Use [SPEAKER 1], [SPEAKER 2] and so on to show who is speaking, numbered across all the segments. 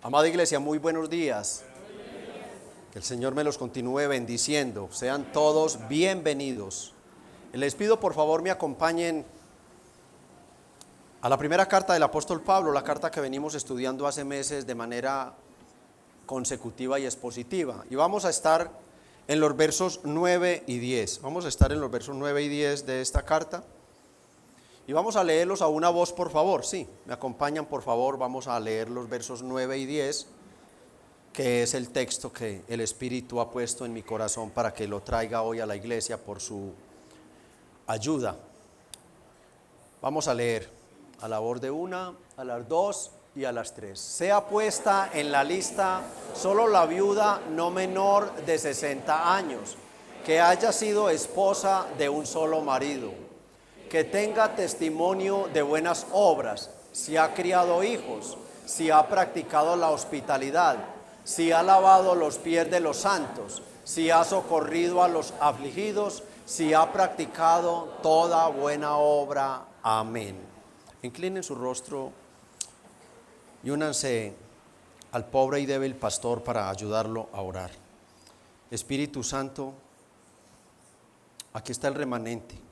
[SPEAKER 1] Amada iglesia, muy buenos días. Que el Señor me los continúe bendiciendo. Sean todos bienvenidos. Les pido por favor me acompañen a la primera carta del apóstol Pablo, la carta que venimos estudiando hace meses de manera consecutiva y expositiva. Y vamos a estar en los versos 9 y 10. Vamos a estar en los versos 9 y 10 de esta carta. Y vamos a leerlos a una voz, por favor. Sí, me acompañan, por favor. Vamos a leer los versos 9 y 10, que es el texto que el Espíritu ha puesto en mi corazón para que lo traiga hoy a la iglesia por su ayuda. Vamos a leer a la voz de una, a las dos y a las tres. Sea puesta en la lista solo la viuda no menor de 60 años, que haya sido esposa de un solo marido, que tenga testimonio de buenas obras, si ha criado hijos, si ha practicado la hospitalidad, si ha lavado los pies de los santos, si ha socorrido a los afligidos, si ha practicado toda buena obra. Amén. Inclinen su rostro y únanse al pobre y débil pastor para ayudarlo a orar. Espíritu Santo, aquí está el remanente.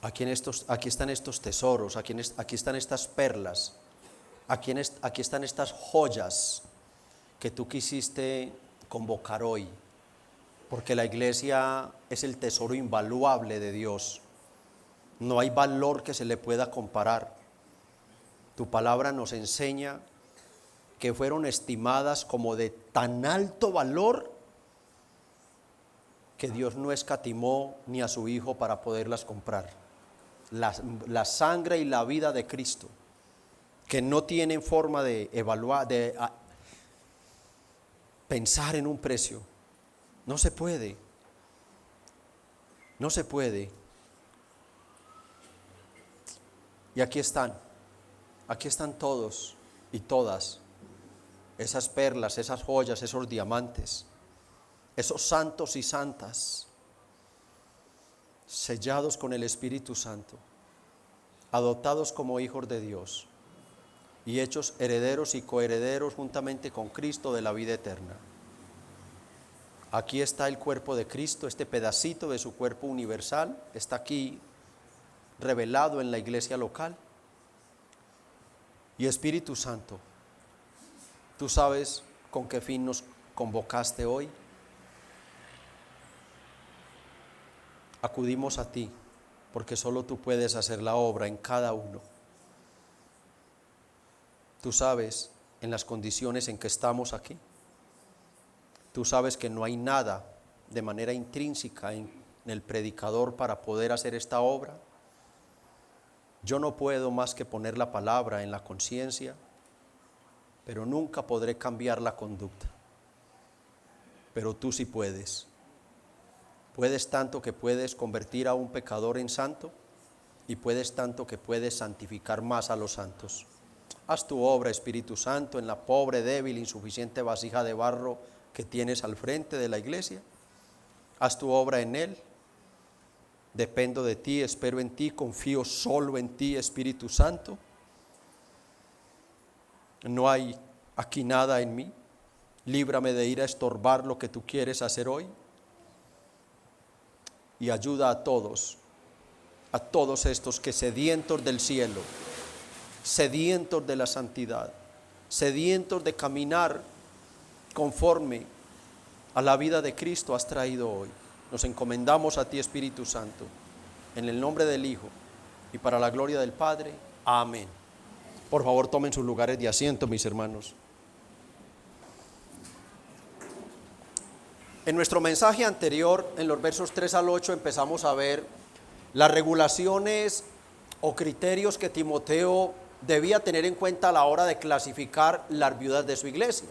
[SPEAKER 1] Aquí están estos tesoros, aquí están estas perlas, aquí están estas joyas que tú quisiste convocar hoy, porque la iglesia es el tesoro invaluable de Dios. No hay valor que se le pueda comparar. Tu palabra nos enseña que fueron estimadas como de tan alto valor que Dios no escatimó ni a su Hijo para poderlas comprar. La sangre y la vida de Cristo, que no tienen forma de evaluar, pensar en un precio. No se puede. No se puede. Y aquí están todos y todas, esas perlas, esas joyas, esos diamantes, esos santos y santas, sellados con el Espíritu Santo, adoptados como hijos de Dios y hechos herederos y coherederos juntamente con Cristo de la vida eterna. Aquí está el cuerpo de Cristo, este pedacito de su cuerpo universal está aquí revelado en la iglesia local. Y Espíritu Santo, tú sabes con qué fin nos convocaste hoy. Acudimos a ti, porque solo tú puedes hacer la obra en cada uno. Tú sabes en las condiciones en que estamos aquí. Tú sabes que no hay nada de manera intrínseca en el predicador para poder hacer esta obra. Yo no puedo más que poner la palabra en la conciencia, pero nunca podré cambiar la conducta. Pero tú sí puedes. Puedes tanto que puedes convertir a un pecador en santo y puedes tanto que puedes santificar más a los santos. Haz tu obra, Espíritu Santo, en la pobre, débil, insuficiente vasija de barro que tienes al frente de la iglesia. Haz tu obra en él. Dependo de ti, espero en ti, confío solo en ti, Espíritu Santo. No hay aquí nada en mí. Líbrame de ir a estorbar lo que tú quieres hacer hoy. Y ayuda a todos estos que sedientos del cielo, sedientos de la santidad, sedientos de caminar conforme a la vida de Cristo has traído hoy. Nos encomendamos a ti, Espíritu Santo, en el nombre del Hijo y para la gloria del Padre. Amén. Por favor, tomen sus lugares de asiento, mis hermanos. En nuestro mensaje anterior, en los versos 3 al 8, empezamos a ver las regulaciones o criterios que Timoteo debía tener en cuenta a la hora de clasificar las viudas de su iglesia.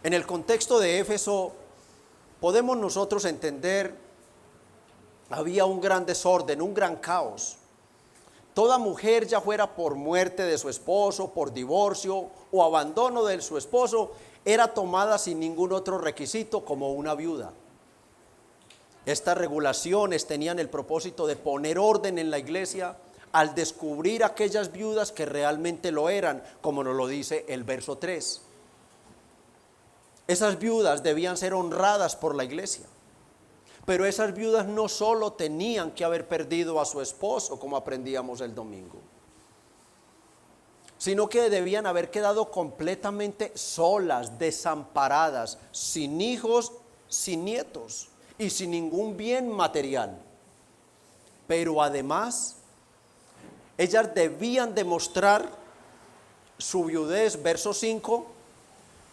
[SPEAKER 1] En el contexto de Éfeso, podemos nosotros entender, había un gran desorden, un gran caos. Toda mujer, ya fuera por muerte de su esposo, por divorcio o abandono de su esposo, era tomada sin ningún otro requisito como una viuda. Estas regulaciones tenían el propósito de poner orden en la iglesia al descubrir aquellas viudas que realmente lo eran, como nos lo dice el verso 3. Esas viudas debían ser honradas por la iglesia. Pero esas viudas no solo tenían que haber perdido a su esposo, como aprendíamos el domingo, sino que debían haber quedado completamente solas, desamparadas, sin hijos, sin nietos y sin ningún bien material. Pero además, ellas debían demostrar su viudez, verso 5,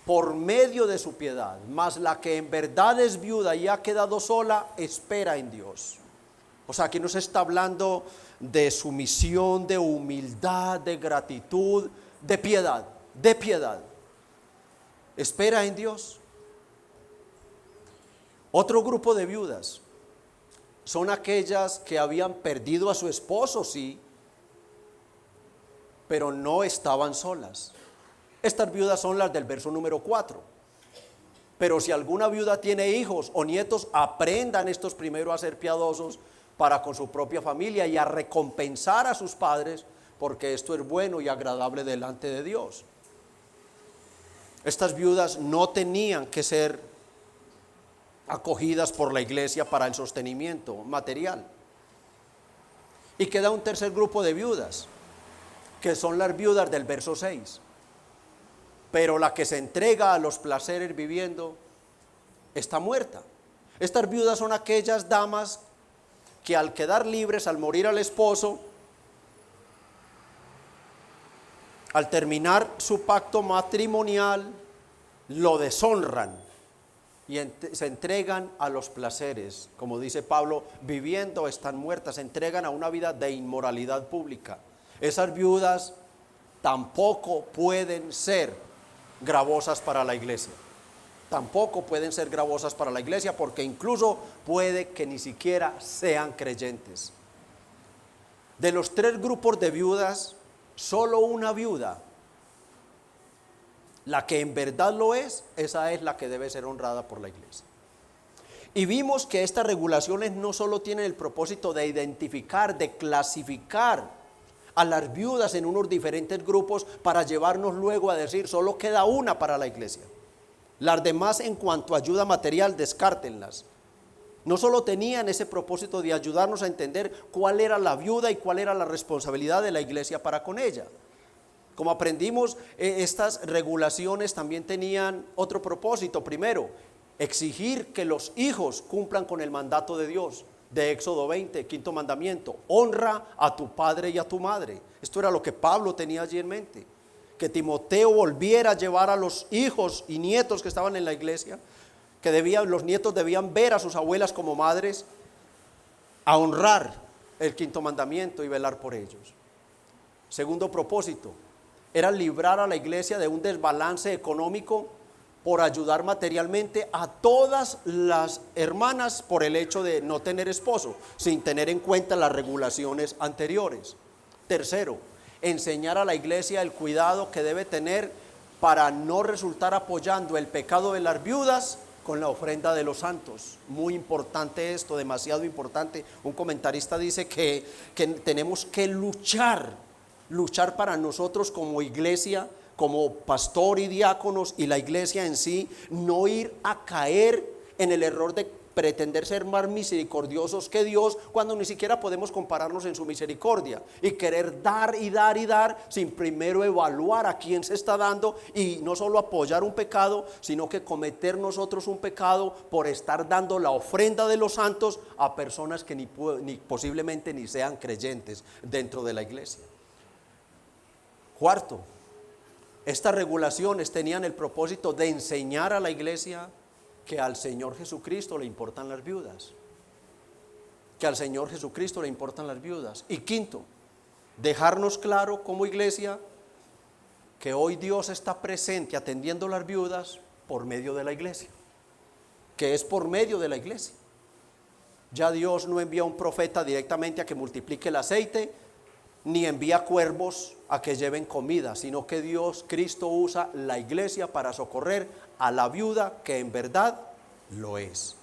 [SPEAKER 1] por medio de su piedad. Mas la que en verdad es viuda y ha quedado sola, espera en Dios. O sea, aquí nos está hablando de sumisión, de humildad, de gratitud, de piedad, de piedad. Espera en Dios. Otro grupo de viudas son aquellas que habían perdido a su esposo, sí, pero no estaban solas. Estas viudas son las del verso número 4. Pero si alguna viuda tiene hijos o nietos, aprendan estos primero a ser piadosos para con su propia familia y a recompensar a sus padres, porque esto es bueno y agradable delante de Dios. Estas viudas no tenían que ser acogidas por la iglesia para el sostenimiento material. Y queda un tercer grupo de viudas, que son las viudas del verso 6. Pero la que se entrega a los placeres viviendo está muerta. Estas viudas son aquellas damas que al quedar libres, al morir al esposo, al terminar su pacto matrimonial, lo deshonran y se entregan a los placeres. Como dice Pablo, viviendo están muertas, se entregan a una vida de inmoralidad pública. Esas viudas tampoco pueden ser gravosas para la iglesia. Tampoco pueden ser gravosas para la iglesia, porque incluso puede que ni siquiera sean creyentes. De los tres grupos de viudas, solo una viuda, la que en verdad lo es, esa es la que debe ser honrada por la iglesia. Y vimos que estas regulaciones no solo tienen el propósito de identificar, de clasificar a las viudas en unos diferentes grupos para llevarnos luego a decir solo queda una para la iglesia. Las demás, en cuanto a ayuda material, descártenlas. No solo tenían ese propósito de ayudarnos a entender cuál era la viuda y cuál era la responsabilidad de la iglesia para con ella. Como aprendimos, estas regulaciones también tenían otro propósito. Primero, exigir que los hijos cumplan con el mandato de Dios. De Éxodo 20, quinto mandamiento: honra a tu padre y a tu madre. Esto era lo que Pablo tenía allí en mente, que Timoteo volviera a llevar a los hijos y nietos que estaban en la iglesia, que los nietos debían ver a sus abuelas como madres, a honrar el quinto mandamiento y velar por ellos. Segundo propósito, era librar a la iglesia de un desbalance económico por ayudar materialmente a todas las hermanas por el hecho de no tener esposo, sin tener en cuenta las regulaciones anteriores. Tercero, enseñar a la iglesia el cuidado que debe tener para no resultar apoyando el pecado de las viudas con la ofrenda de los santos. Muy importante esto, demasiado importante. Un comentarista dice que tenemos que luchar para nosotros como iglesia, como pastor y diáconos y la iglesia en sí, no ir a caer en el error de pretender ser más misericordiosos que Dios, cuando ni siquiera podemos compararnos en su misericordia, y querer dar y dar y dar sin primero evaluar a quién se está dando, y no solo apoyar un pecado, sino que cometer nosotros un pecado por estar dando la ofrenda de los santos a personas que ni posiblemente ni sean creyentes dentro de la iglesia. Cuarto, estas regulaciones tenían el propósito de enseñar a la iglesia que al Señor Jesucristo le importan las viudas. Que al Señor Jesucristo le importan las viudas. Y quinto, dejarnos claro como iglesia que hoy Dios está presente atendiendo las viudas por medio de la iglesia. Que es por medio de la iglesia. Ya Dios no envía un profeta directamente a que multiplique el aceite, ni envía cuervos a que lleven comida, sino que Dios, Cristo, usa la iglesia para socorrer a la viuda que en verdad lo es.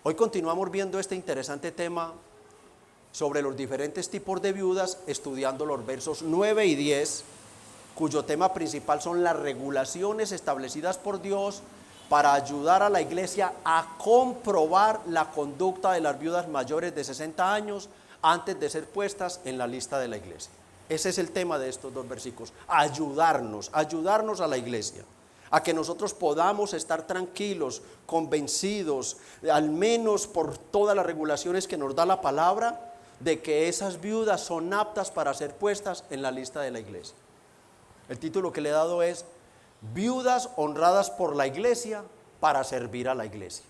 [SPEAKER 1] Hoy continuamos viendo este interesante tema sobre los diferentes tipos de viudas, estudiando los versos 9 y 10, cuyo tema principal son las regulaciones establecidas por Dios para ayudar a la iglesia a comprobar la conducta de las viudas mayores de 60 años antes de ser puestas en la lista de la iglesia. Ese es el tema de estos dos versículos, ayudarnos a la iglesia, a que nosotros podamos estar tranquilos, convencidos, al menos por todas las regulaciones que nos da la palabra, de que esas viudas son aptas para ser puestas en la lista de la iglesia. El título que le he dado es Viudas honradas por la iglesia para servir a la iglesia.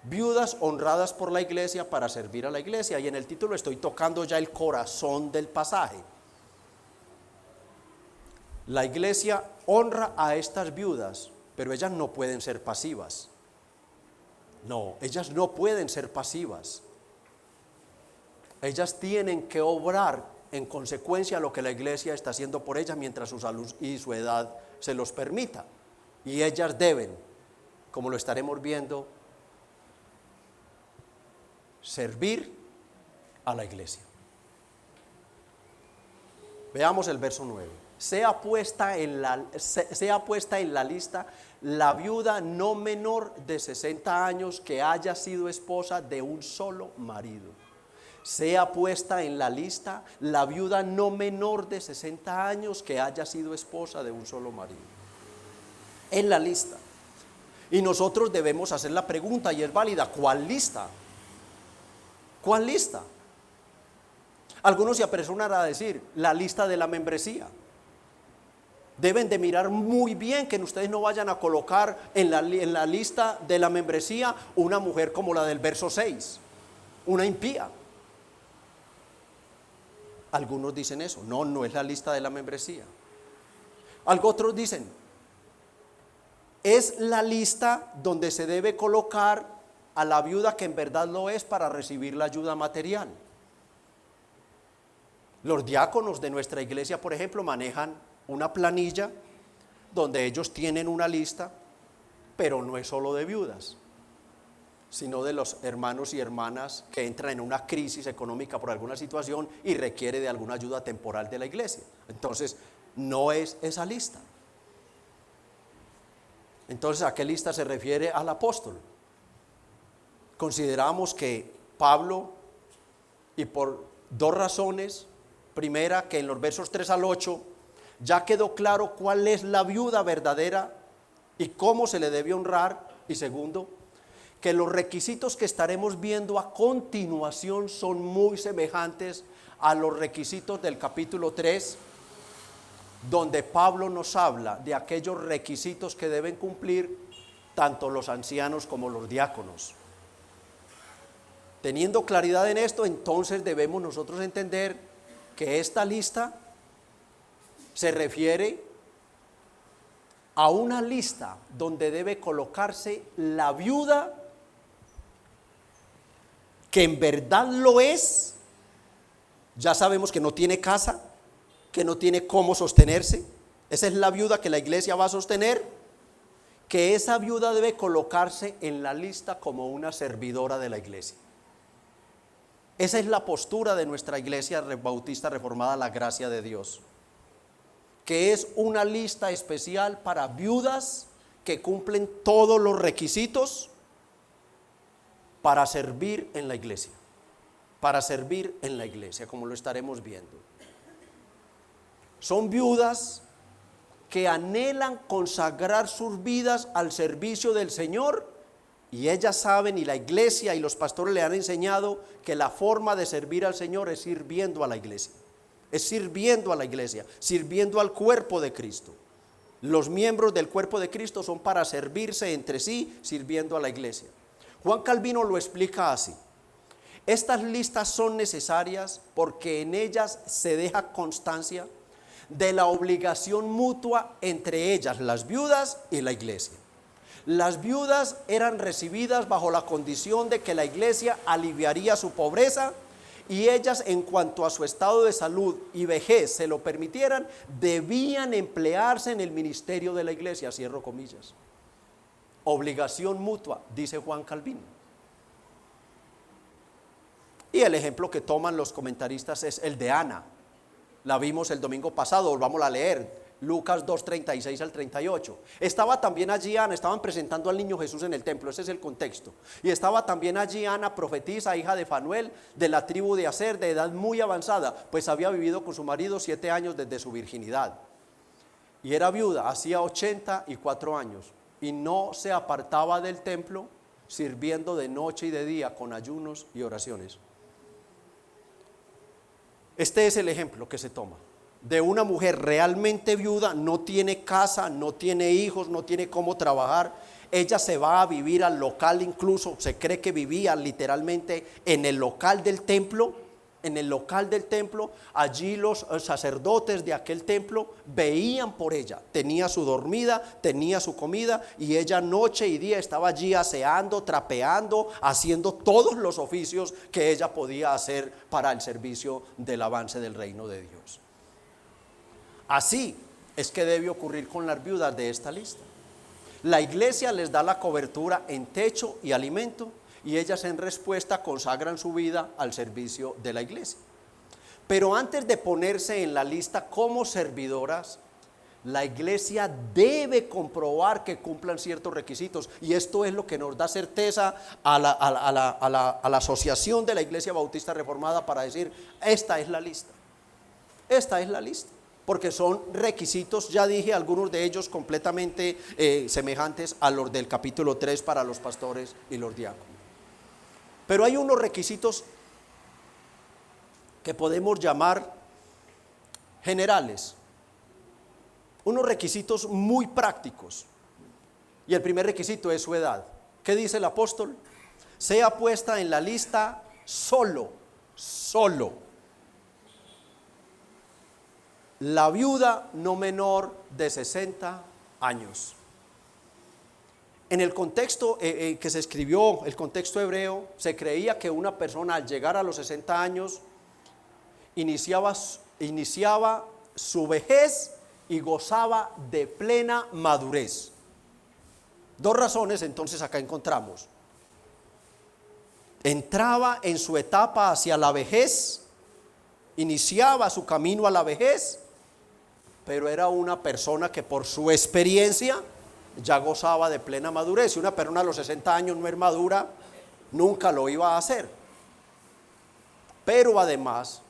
[SPEAKER 1] Viudas honradas por la iglesia para servir a la iglesia. Y en el título estoy tocando ya el corazón del pasaje. La iglesia honra a estas viudas, pero ellas no pueden ser pasivas. No, ellas no pueden ser pasivas. Ellas tienen que obrar en consecuencia a lo que la iglesia está haciendo por ellas mientras su salud y su edad se los permita. Y ellas deben, como lo estaremos viendo, servir a la iglesia. Veamos el verso 9. Sea puesta en la lista la viuda no menor de 60 años que haya sido esposa de un solo marido. Sea puesta en la lista la viuda no menor de 60 años que haya sido esposa de un solo marido. En la lista. Y nosotros debemos hacer la pregunta, y es válida, ¿cuál lista? ¿Cuál lista? Algunos se apresuran a decir, la lista de la membresía. Deben de mirar muy bien que ustedes no vayan a colocar en la lista de la membresía una mujer como la del verso 6, una impía. Algunos dicen eso, no es la lista de la membresía. Otros dicen, es la lista donde se debe colocar a la viuda que en verdad lo es para recibir la ayuda material. Los diáconos de nuestra iglesia, por ejemplo, manejan una planilla donde ellos tienen una lista, pero no es solo de viudas, sino de los hermanos y hermanas que entran en una crisis económica por alguna situación y requiere de alguna ayuda temporal de la iglesia. Entonces, no es esa lista. Entonces, ¿a qué lista se refiere al apóstol? Consideramos que Pablo, y por dos razones: primera, que en los versos 3 al 8 ya quedó claro cuál es la viuda verdadera y cómo se le debe honrar, y segundo, que los requisitos que estaremos viendo a continuación son muy semejantes a los requisitos del capítulo 3, donde Pablo nos habla de aquellos requisitos que deben cumplir tanto los ancianos como los diáconos. Teniendo claridad en esto, entonces debemos nosotros entender que esta lista se refiere a una lista donde debe colocarse la viuda que en verdad lo es. Ya sabemos que no tiene casa, que no tiene cómo sostenerse. Esa es la viuda que la iglesia va a sostener. Que esa viuda debe colocarse en la lista como una servidora de la iglesia. Esa es la postura de nuestra iglesia bautista reformada, la gracia de Dios, que es una lista especial para viudas que cumplen todos los requisitos para servir en la iglesia, como lo estaremos viendo. Son viudas que anhelan consagrar sus vidas al servicio del Señor, y ellas saben, y la iglesia y los pastores le han enseñado, que la forma de servir al Señor es sirviendo a la iglesia. Sirviendo al cuerpo de Cristo. Los miembros del cuerpo de Cristo son para servirse entre sí, sirviendo a la iglesia. Juan Calvino lo explica así: estas listas son necesarias porque en ellas se deja constancia de la obligación mutua entre ellas, las viudas y la iglesia. Las viudas eran recibidas bajo la condición de que la iglesia aliviaría su pobreza, y ellas, en cuanto a su estado de salud y vejez se lo permitieran, debían emplearse en el ministerio de la iglesia, cierro comillas. Obligación mutua, dice Juan Calvino. Y el ejemplo que toman los comentaristas es el de Ana. La vimos el domingo pasado, volvamos a leer. Lucas 2:36 al 38. Estaba también allí Ana, estaban presentando al niño Jesús en el templo, ese es el contexto. Y estaba también allí Ana, profetisa, hija de Fanuel, de la tribu de Aser, de edad muy avanzada, pues había vivido con su marido 7 años desde su virginidad. Y era viuda, hacía 84 años, y no se apartaba del templo, sirviendo de noche y de día con ayunos y oraciones. Este es el ejemplo que se toma de una mujer realmente viuda, no tiene casa, no tiene hijos, no tiene cómo trabajar. Ella se va a vivir al local, incluso se cree que vivía literalmente en el local del templo. En el local del templo, allí los sacerdotes de aquel templo veían por ella. Tenía su dormida, tenía su comida, y ella noche y día estaba allí aseando, trapeando, haciendo todos los oficios que ella podía hacer para el servicio del avance del reino de Dios. Así es que debe ocurrir con las viudas de esta lista. La iglesia les da la cobertura en techo y alimento, y ellas en respuesta consagran su vida al servicio de la iglesia. Pero antes de ponerse en la lista como servidoras, la iglesia debe comprobar que cumplan ciertos requisitos, y esto es lo que nos da certeza a la asociación de la Iglesia Bautista Reformada para decir: esta es la lista, esta es la lista. Porque son requisitos, ya dije, algunos de ellos completamente semejantes a los del capítulo 3 para los pastores y los diáconos. Pero hay unos requisitos que podemos llamar generales, unos requisitos muy prácticos. Y el primer requisito es su edad. ¿Qué dice el apóstol? Sea puesta en la lista solo la viuda no menor de 60 años. En el contexto que se escribió, el contexto hebreo, se creía que una persona al llegar a los 60 años iniciaba su vejez y gozaba de plena madurez. Dos razones entonces acá encontramos. Entraba en su etapa hacia la vejez, iniciaba su camino a la vejez, pero era una persona que por su experiencia ya gozaba de plena madurez. Si una persona a los 60 años no es madura, nunca lo iba a hacer. Pero además,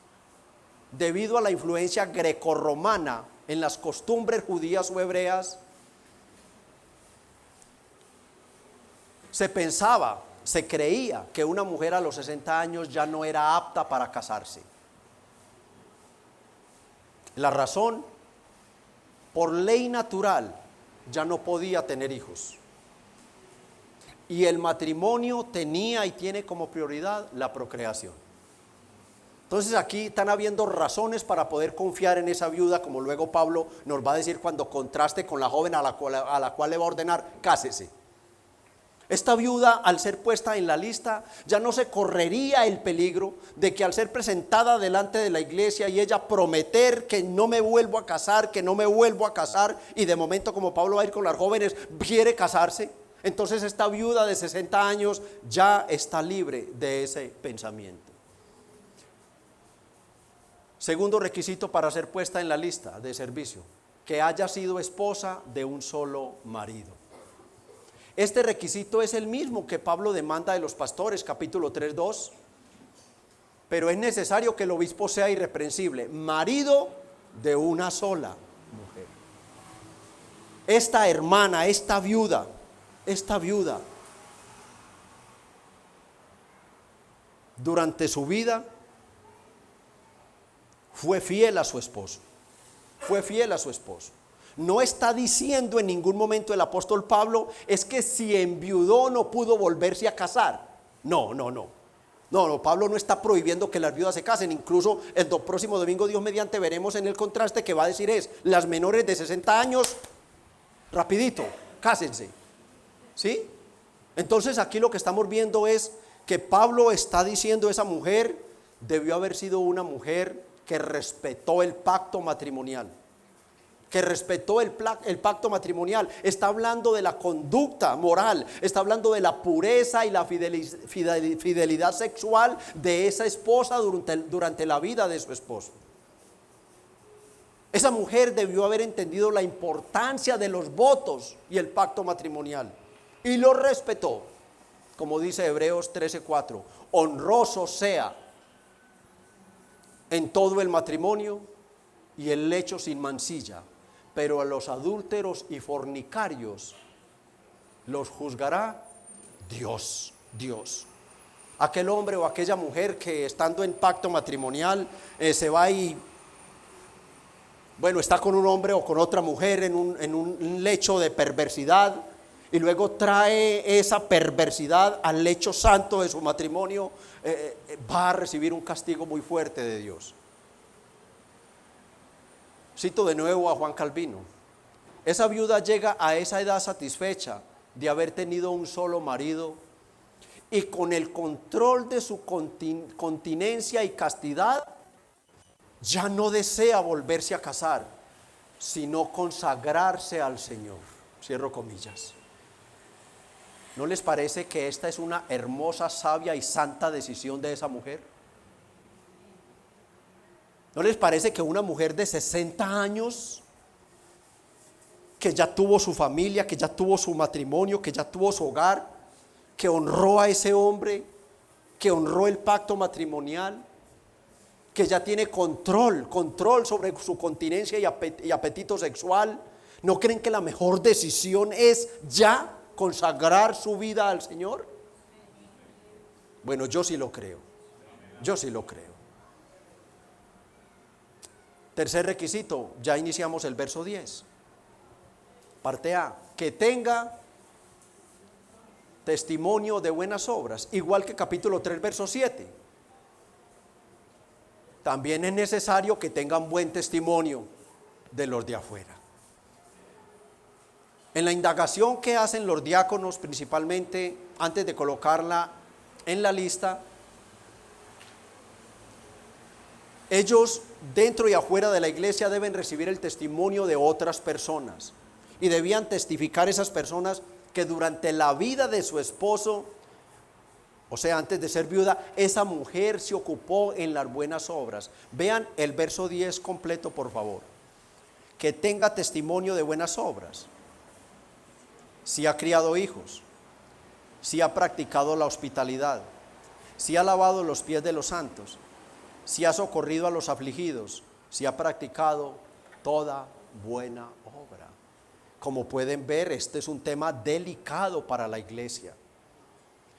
[SPEAKER 1] debido a la influencia grecorromana en las costumbres judías o hebreas, se creía que una mujer a los 60 años ya no era apta para casarse. La razón: por ley natural ya no podía tener hijos, y el matrimonio tenía y tiene como prioridad la procreación. Entonces aquí están habiendo razones para poder confiar en esa viuda, como luego Pablo nos va a decir cuando contraste con la joven a la cual le va a ordenar: cásese. Esta viuda, al ser puesta en la lista, ya no se correría el peligro de que al ser presentada delante de la iglesia y ella prometer que no me vuelvo a casar, y de momento, como Pablo va a ir con las jóvenes, quiere casarse. Entonces esta viuda de 60 años ya está libre de ese pensamiento. Segundo requisito para ser puesta en la lista de servicio: que haya sido esposa de un solo marido. Este requisito es el mismo que Pablo demanda de los pastores, capítulo 3:2. Pero es necesario que el obispo sea irreprensible, marido de una sola mujer. Esta hermana, esta viuda, durante su vida fue fiel a su esposo. No está diciendo en ningún momento el apóstol Pablo es que si enviudó no pudo volverse a casar. No, Pablo no está prohibiendo que las viudas se casen. Incluso el próximo domingo, Dios mediante, veremos en el contraste que va a decir es: las menores de 60 años, rapidito, cásense. ¿Sí? Entonces aquí lo que estamos viendo es que Pablo está diciendo: esa mujer debió haber sido una mujer que respetó el pacto matrimonial, que respetó el pacto matrimonial. Está hablando de la conducta moral, está hablando de la pureza y la fidelidad sexual de esa esposa durante la vida de su esposo. Esa mujer debió haber entendido la importancia de los votos y el pacto matrimonial y lo respetó, como dice Hebreos 13:4, honroso sea en todo el matrimonio y el lecho sin mancilla, pero a los adúlteros y fornicarios los juzgará Dios. Aquel hombre o aquella mujer que estando en pacto matrimonial se va y está con un hombre o con otra mujer en un lecho de perversidad y luego trae esa perversidad al lecho santo de su matrimonio, va a recibir un castigo muy fuerte de Dios. Cito de nuevo a Juan Calvino: esa viuda llega a esa edad satisfecha de haber tenido un solo marido y con el control de su continencia y castidad ya no desea volverse a casar, sino consagrarse al Señor. Cierro comillas. ¿No les parece que esta es una hermosa, sabia y santa decisión de esa mujer? ¿No les parece que una mujer de 60 años, que ya tuvo su familia, que ya tuvo su matrimonio, que ya tuvo su hogar, que honró a ese hombre, que honró el pacto matrimonial, que ya tiene control sobre su continencia y apetito sexual, ¿no creen que la mejor decisión es ya consagrar su vida al Señor? Bueno, yo sí lo creo. Tercer requisito, ya iniciamos el verso 10. Parte A, que tenga testimonio de buenas obras, igual que capítulo 3, verso 7. También es necesario que tengan buen testimonio de los de afuera. En la indagación que hacen los diáconos, principalmente antes de colocarla en la lista, ellos dentro y afuera de la iglesia deben recibir el testimonio de otras personas y debían testificar esas personas que durante la vida de su esposo, o sea, antes de ser viuda, esa mujer se ocupó en las buenas obras. Vean el verso 10 completo, por favor. Que tenga testimonio de buenas obras. Si ha criado hijos, si ha practicado la hospitalidad, si ha lavado los pies de los santos, si ha socorrido a los afligidos, si ha practicado toda buena obra. Como pueden ver, este es un tema delicado para la iglesia.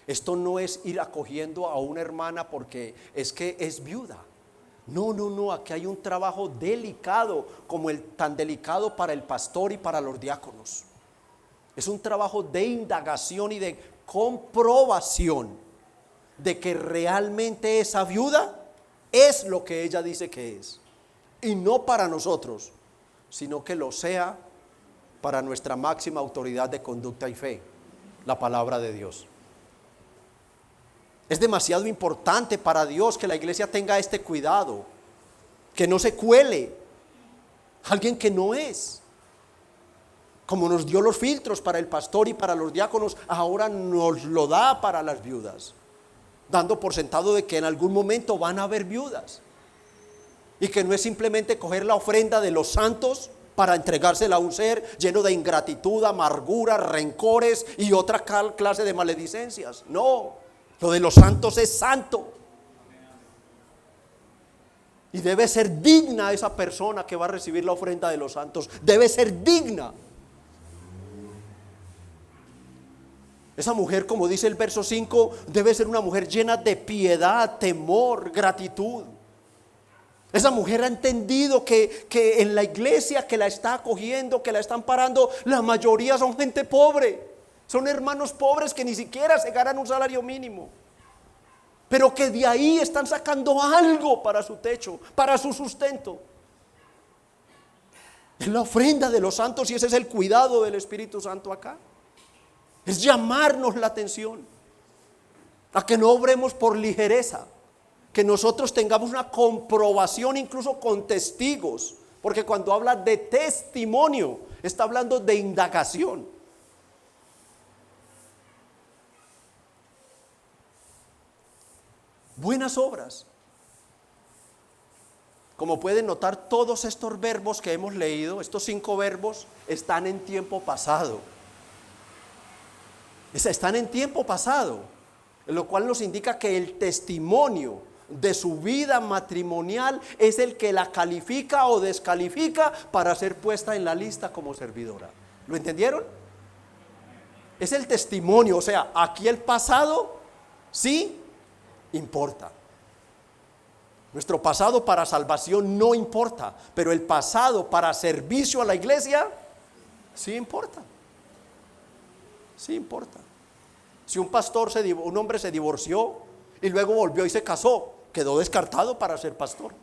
[SPEAKER 1] Esto no es ir acogiendo a una hermana porque es que es viuda. No, aquí hay un trabajo delicado, como el tan delicado para el pastor y para los diáconos. Es un trabajo de indagación y de comprobación de que realmente esa viuda es lo que ella dice que es. Y no para nosotros, sino que lo sea para nuestra máxima autoridad de conducta y fe, la palabra de Dios. Es demasiado importante para Dios que la iglesia tenga este cuidado, que no se cuele alguien que no es. Como nos dio los filtros para el pastor y para los diáconos, ahora nos lo da para las viudas, dando por sentado de que en algún momento van a haber viudas y que no es simplemente coger la ofrenda de los santos para entregársela a un ser lleno de ingratitud, amargura, rencores y otra clase de maledicencias. No. Lo de los santos es santo. Y debe ser digna esa persona que va a recibir la ofrenda de los santos. Debe ser digna. Esa mujer, como dice el verso 5, debe ser una mujer llena de piedad, temor, gratitud. Esa mujer ha entendido que en la iglesia que la está acogiendo, que la están parando, la mayoría son gente pobre. Son hermanos pobres que ni siquiera se ganan un salario mínimo, pero que de ahí están sacando algo para su techo, para su sustento. Es la ofrenda de los santos y ese es el cuidado del Espíritu Santo acá. Es llamarnos la atención a que no obremos por ligereza, que nosotros tengamos una comprobación incluso con testigos, Porque cuando habla de testimonio, está hablando de indagación. Buenas obras. Como pueden notar, todos estos verbos que hemos leído, estos 5 verbos, están en tiempo pasado. Están en tiempo pasado, lo cual nos indica que el testimonio de su vida matrimonial es el que la califica o descalifica para ser puesta en la lista como servidora. ¿Lo entendieron? Es el testimonio, o sea, aquí el pasado sí importa. Nuestro pasado para salvación no importa, pero el pasado para servicio a la iglesia sí importa. Sí importa. Si un pastor, un hombre se divorció y luego volvió y se casó, quedó descartado para ser pastor.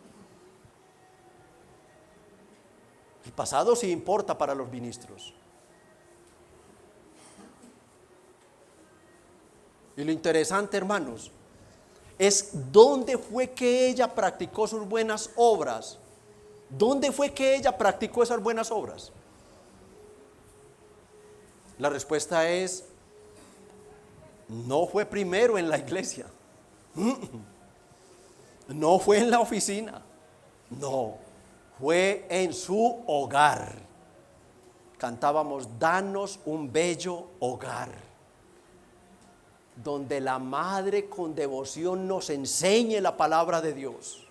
[SPEAKER 1] El pasado sí importa para los ministros. Y lo interesante, hermanos, es dónde fue que ella practicó sus buenas obras. ¿Dónde fue que ella practicó esas buenas obras? La respuesta es: no fue primero en la iglesia, no fue en la oficina, no, fue en su hogar. Cantábamos: danos un bello hogar, donde la madre con devoción nos enseñe la palabra de Dios.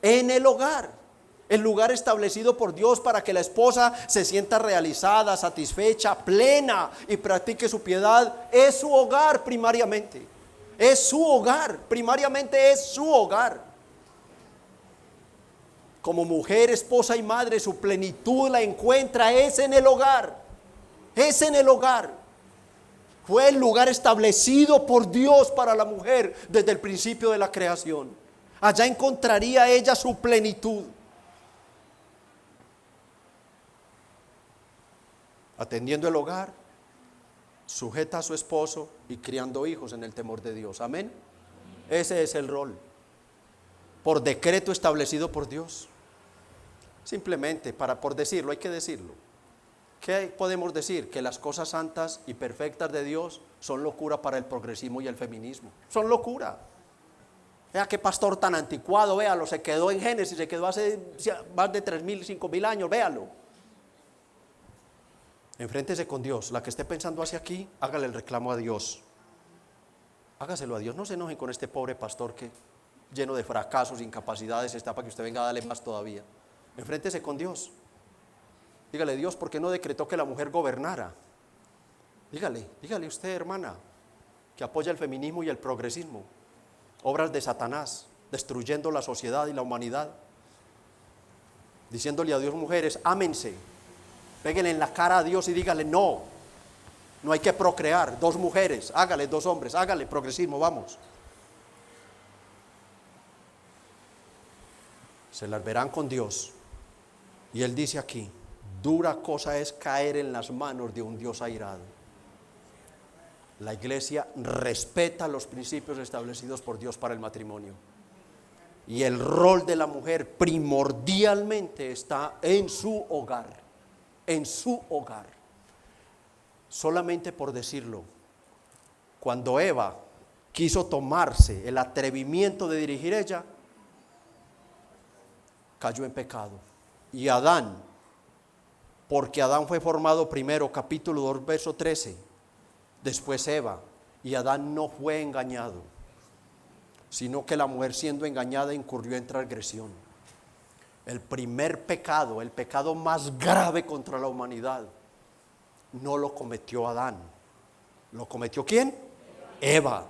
[SPEAKER 1] En el hogar, el lugar establecido por Dios para que la esposa se sienta realizada, satisfecha, plena y practique su piedad, es su hogar primariamente. Es su hogar, primariamente es su hogar. Como mujer, esposa y madre, su plenitud la encuentra es en el hogar. Es en el hogar. Fue el lugar establecido por Dios para la mujer desde el principio de la creación. Allá encontraría ella su plenitud. Atendiendo el hogar, sujeta a su esposo y criando hijos en el temor de Dios. Amén. Ese es el rol, por decreto establecido por Dios. Simplemente, por decirlo, hay que decirlo. ¿Qué podemos decir? Que las cosas santas y perfectas de Dios son locura para el progresismo y el feminismo. Son locura. Vea qué pastor tan anticuado, véalo, se quedó en Génesis, se quedó hace más de 3.000, 5.000 años, véalo. Enfréntese con Dios. La que esté pensando hacia aquí, hágale el reclamo a Dios. Hágaselo a Dios. No se enojen con este pobre pastor que lleno de fracasos, incapacidades está para que usted venga a darle más todavía. Enfréntese con Dios. Dígale: Dios, ¿por qué no decretó que la mujer gobernara? Dígale usted, hermana, que apoya el feminismo y el progresismo, obras de Satanás, destruyendo la sociedad y la humanidad. Diciéndole a Dios: mujeres, ámense. Péguenle en la cara a Dios y dígale: no hay que procrear. 2 mujeres, hágale, 2 hombres, hágale progresismo, vamos. Se las verán con Dios. Y Él dice aquí: dura cosa es caer en las manos de un Dios airado. La iglesia respeta los principios establecidos por Dios para el matrimonio. Y el rol de la mujer primordialmente está en su hogar. En su hogar. Solamente por decirlo, cuando Eva quiso tomarse el atrevimiento de dirigir ella, cayó en pecado. Y Adán, porque Adán fue formado primero, capítulo 2, verso 13, después Eva, y Adán no fue engañado, sino que la mujer, siendo engañada, incurrió en transgresión. El primer pecado, el pecado más grave contra la humanidad, no lo cometió Adán. ¿Lo cometió quién? Eva.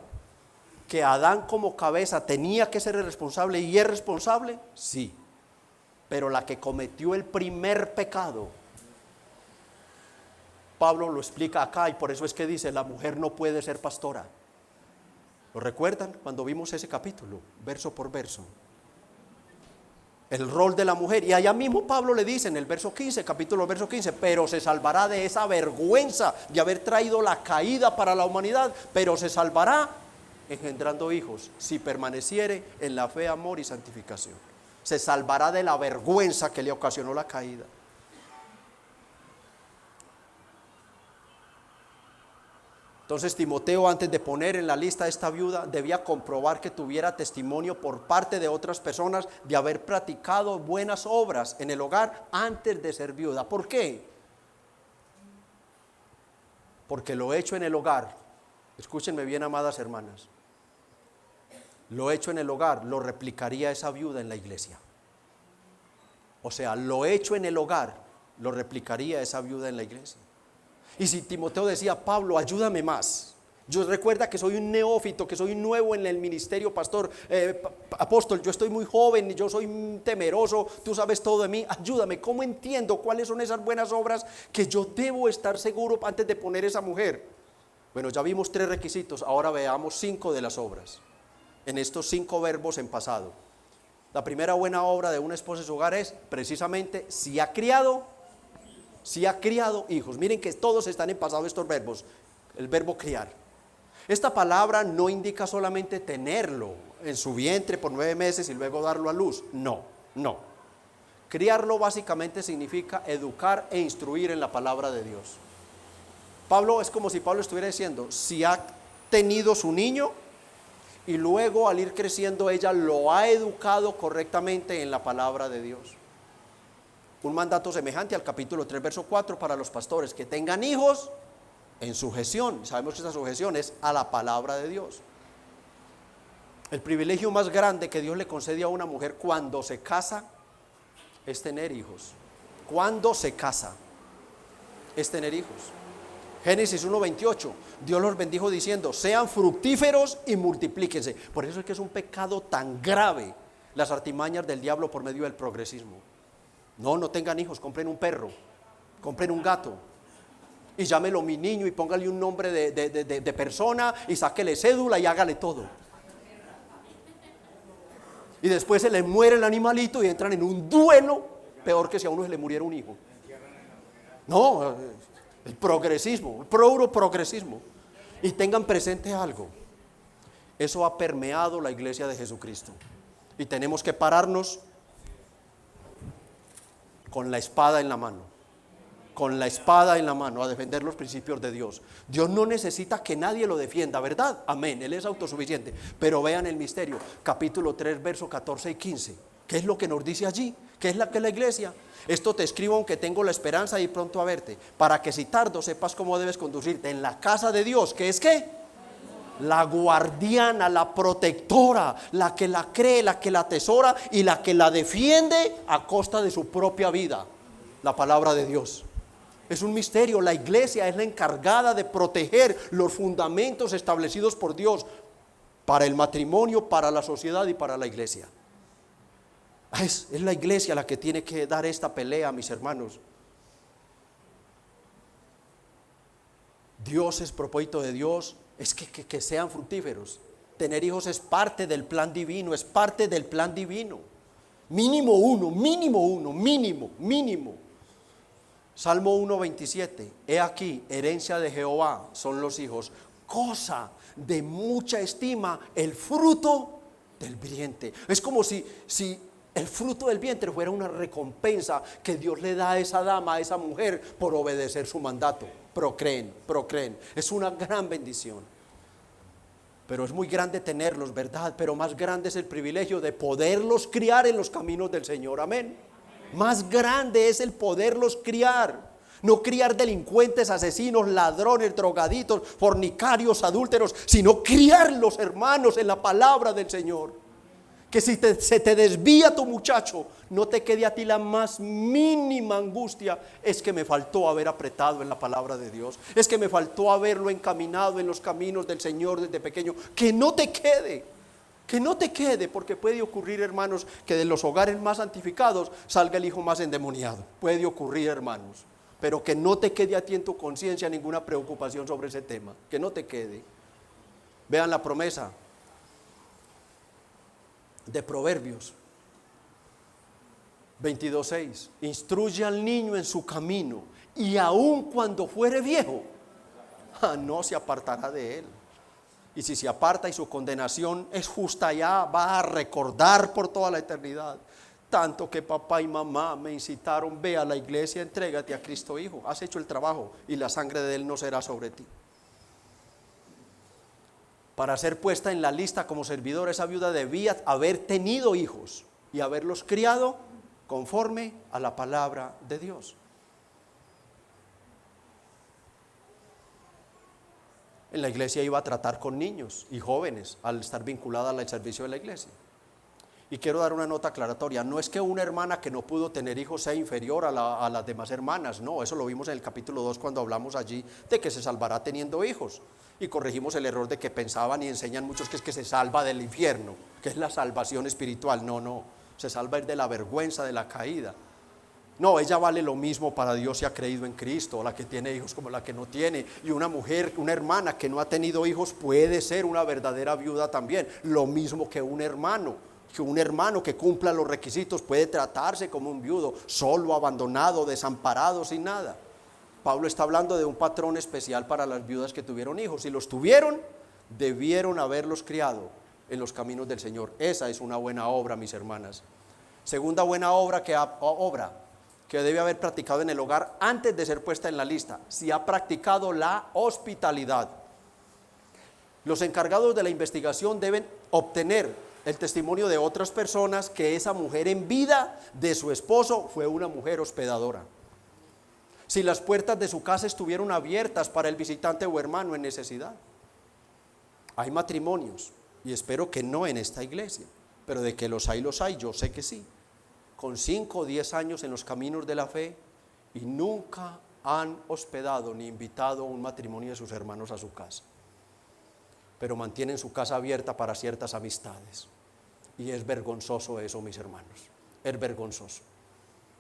[SPEAKER 1] ¿Que Adán como cabeza tenía que ser el responsable y es responsable? Sí. Pero la que cometió el primer pecado, Pablo lo explica acá, y por eso es que dice: la mujer no puede ser pastora. ¿Lo recuerdan cuando vimos ese capítulo, verso por verso? El rol de la mujer. Y allá mismo Pablo le dice en el verso 15, capítulo verso 15: pero se salvará de esa vergüenza de haber traído la caída para la humanidad, pero se salvará engendrando hijos, si permaneciere en la fe, amor y santificación. se salvará de la vergüenza que le ocasionó la caída. Entonces Timoteo, antes de poner en la lista a esta viuda, debía comprobar que tuviera testimonio por parte de otras personas de haber practicado buenas obras en el hogar antes de ser viuda. ¿Por qué? Porque lo hecho en el hogar, escúchenme bien, amadas hermanas, lo hecho en el hogar lo replicaría esa viuda en la iglesia. O sea, lo hecho en el hogar lo replicaría esa viuda en la iglesia. Y si Timoteo decía, Pablo, ayúdame más. Yo recuerda que soy un neófito, que soy nuevo en el ministerio, pastor, apóstol, yo estoy muy joven, yo soy temeroso, tú sabes todo de mí, ayúdame. ¿Cómo entiendo cuáles son esas buenas obras que yo debo estar seguro antes de poner esa mujer? Bueno, ya vimos 3 requisitos, ahora veamos 5 de las obras. En estos 5 verbos en pasado. La primera buena obra de una esposa en su hogar es precisamente si ha criado hijos. Miren que todos están en pasado estos verbos. El verbo criar. Esta palabra no indica solamente tenerlo en su vientre por 9 meses y luego darlo a luz. No. Criarlo básicamente significa educar e instruir en la palabra de Dios. Pablo, es como si Pablo estuviera diciendo, si ha tenido su niño y luego al ir creciendo ella lo ha educado correctamente en la palabra de Dios. Un mandato semejante al capítulo 3, verso 4 para los pastores, que tengan hijos en sujeción. Sabemos que esa sujeción es a la palabra de Dios. El privilegio más grande que Dios le concede a una mujer cuando se casa es tener hijos. Cuando se casa es tener hijos. Génesis 1:28, Dios los bendijo diciendo, sean fructíferos y multiplíquense. Por eso es que es un pecado tan grave las artimañas del diablo por medio del progresismo. No tengan hijos, compren un perro, compren un gato y llámelo mi niño y póngale un nombre de persona y sáquele cédula y hágale todo. Y después se le muere el animalito y entran en un duelo peor que si a uno se le muriera un hijo. No, el progresismo, el puro progresismo. Y tengan presente algo, eso ha permeado la iglesia de Jesucristo y tenemos que pararnos con la espada en la mano, a defender los principios de Dios. Dios no necesita que nadie lo defienda, ¿verdad? Amén, Él es autosuficiente. Pero vean el misterio, capítulo 3, versos 14 y 15. ¿Qué es lo que nos dice allí? ¿Qué es la iglesia? Esto te escribo aunque tengo la esperanza de ir pronto a verte, para que si tardo sepas cómo debes conducirte en la casa de Dios, que es ¿qué? La guardiana, la protectora, la que la cree, la que la atesora y la que la defiende a costa de su propia vida. La palabra de Dios. Es un misterio, la iglesia es la encargada de proteger los fundamentos establecidos por Dios para el matrimonio, para la sociedad y para la iglesia. Es la iglesia la que tiene que dar esta pelea, mis hermanos. Dios, es propósito de Dios, es que sean fructíferos. Tener hijos es parte del plan divino, es parte del plan divino. Mínimo uno. Salmo 1:27, he aquí, herencia de Jehová son los hijos, cosa de mucha estima el fruto del vientre. Es como si el fruto del vientre fuera una recompensa que Dios le da a esa dama, a esa mujer, por obedecer su mandato. Procreen. Es una gran bendición. Pero es muy grande tenerlos, ¿verdad? Pero más grande es el privilegio de poderlos criar en los caminos del Señor. Amén. Más grande es el poderlos criar. No criar delincuentes, asesinos, ladrones, drogadictos, fornicarios, adúlteros, sino criarlos, hermanos, en la palabra del Señor. Que si se te desvía tu muchacho, no te quede a ti la más mínima angustia. Es que me faltó haber apretado en la palabra de Dios. Es que me faltó haberlo encaminado en los caminos del Señor desde pequeño. Que no te quede, porque puede ocurrir, hermanos, que de los hogares más santificados salga el hijo más endemoniado. Puede ocurrir, hermanos. Pero que no te quede a ti en tu conciencia ninguna preocupación sobre ese tema. Que no te quede. Vean la promesa de Proverbios 22:6. Instruye al niño en su camino y aun cuando fuere viejo, no se apartará de él. Y si se aparta y su condenación es justa, ya va a recordar por toda la eternidad. tanto que papá y mamá me incitaron, ve a la iglesia, entrégate a Cristo Hijo, has hecho el trabajo y la sangre de Él no será sobre ti. Para ser puesta en la lista como servidor, esa viuda debía haber tenido hijos y haberlos criado conforme a la palabra de Dios. En la iglesia iba a tratar con niños y jóvenes al estar vinculada al servicio de la iglesia. Y quiero dar una nota aclaratoria, no es que una hermana que no pudo tener hijos sea inferior a las demás hermanas, no, eso lo vimos en el capítulo 2 cuando hablamos allí de que se salvará teniendo hijos. Y corregimos el error de que pensaban y enseñan muchos que es que se salva del infierno, que es la salvación espiritual. No, se salva de la vergüenza de la caída. No, ella vale lo mismo para Dios si ha creído en Cristo, la que tiene hijos como la que no tiene. Y una mujer, una hermana que no ha tenido hijos puede ser una verdadera viuda también, lo mismo que un hermano que cumpla los requisitos puede tratarse como un viudo, solo, abandonado, desamparado, sin nada. Pablo está hablando de un patrón especial para las viudas que tuvieron hijos. Si los tuvieron, debieron haberlos criado en los caminos del Señor. Esa es una buena obra, mis hermanas. Segunda buena obra que debe haber practicado en el hogar antes de ser puesta en la lista, si ha practicado la hospitalidad. Los encargados de la investigación deben obtener el testimonio de otras personas que esa mujer en vida de su esposo fue una mujer hospedadora. Si las puertas de su casa estuvieron abiertas para el visitante o hermano en necesidad. Hay matrimonios, y espero que no en esta iglesia, pero de que los hay, yo sé que sí, con 5 o 10 años en los caminos de la fe y nunca han hospedado ni invitado a un matrimonio de sus hermanos a su casa, pero mantienen su casa abierta para ciertas amistades. Y es vergonzoso eso, mis hermanos, es vergonzoso.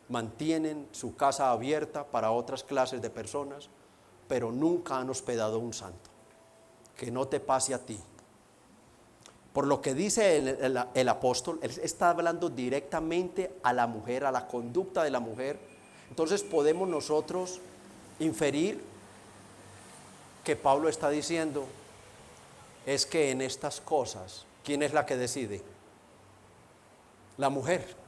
[SPEAKER 1] Mantienen su casa abierta para otras clases de personas, pero nunca han hospedado a un santo. Que no te pase a ti. Por lo que dice el apóstol, él está hablando directamente a la mujer, a la conducta de la mujer. Entonces podemos nosotros inferir que Pablo está diciendo es que en estas cosas, ¿quién es la que decide? La mujer.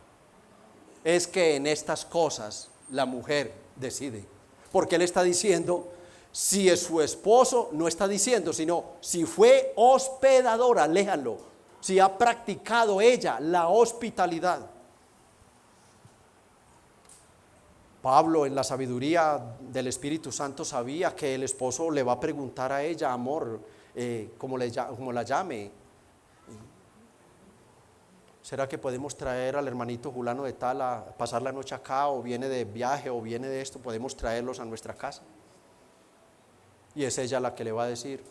[SPEAKER 1] Es que en estas cosas la mujer decide. Porque él está diciendo, si es su esposo, no está diciendo, sino si fue hospedadora, léjanlo, si ha practicado ella la hospitalidad. Pablo, en la sabiduría del Espíritu Santo, sabía que el esposo le va a preguntar a ella, amor, como la llame. ¿Será que podemos traer al hermanito Julano de tal a pasar la noche acá, o viene de viaje, o viene de esto? ¿Podemos traerlos a nuestra casa? Y es ella la que le va a decir,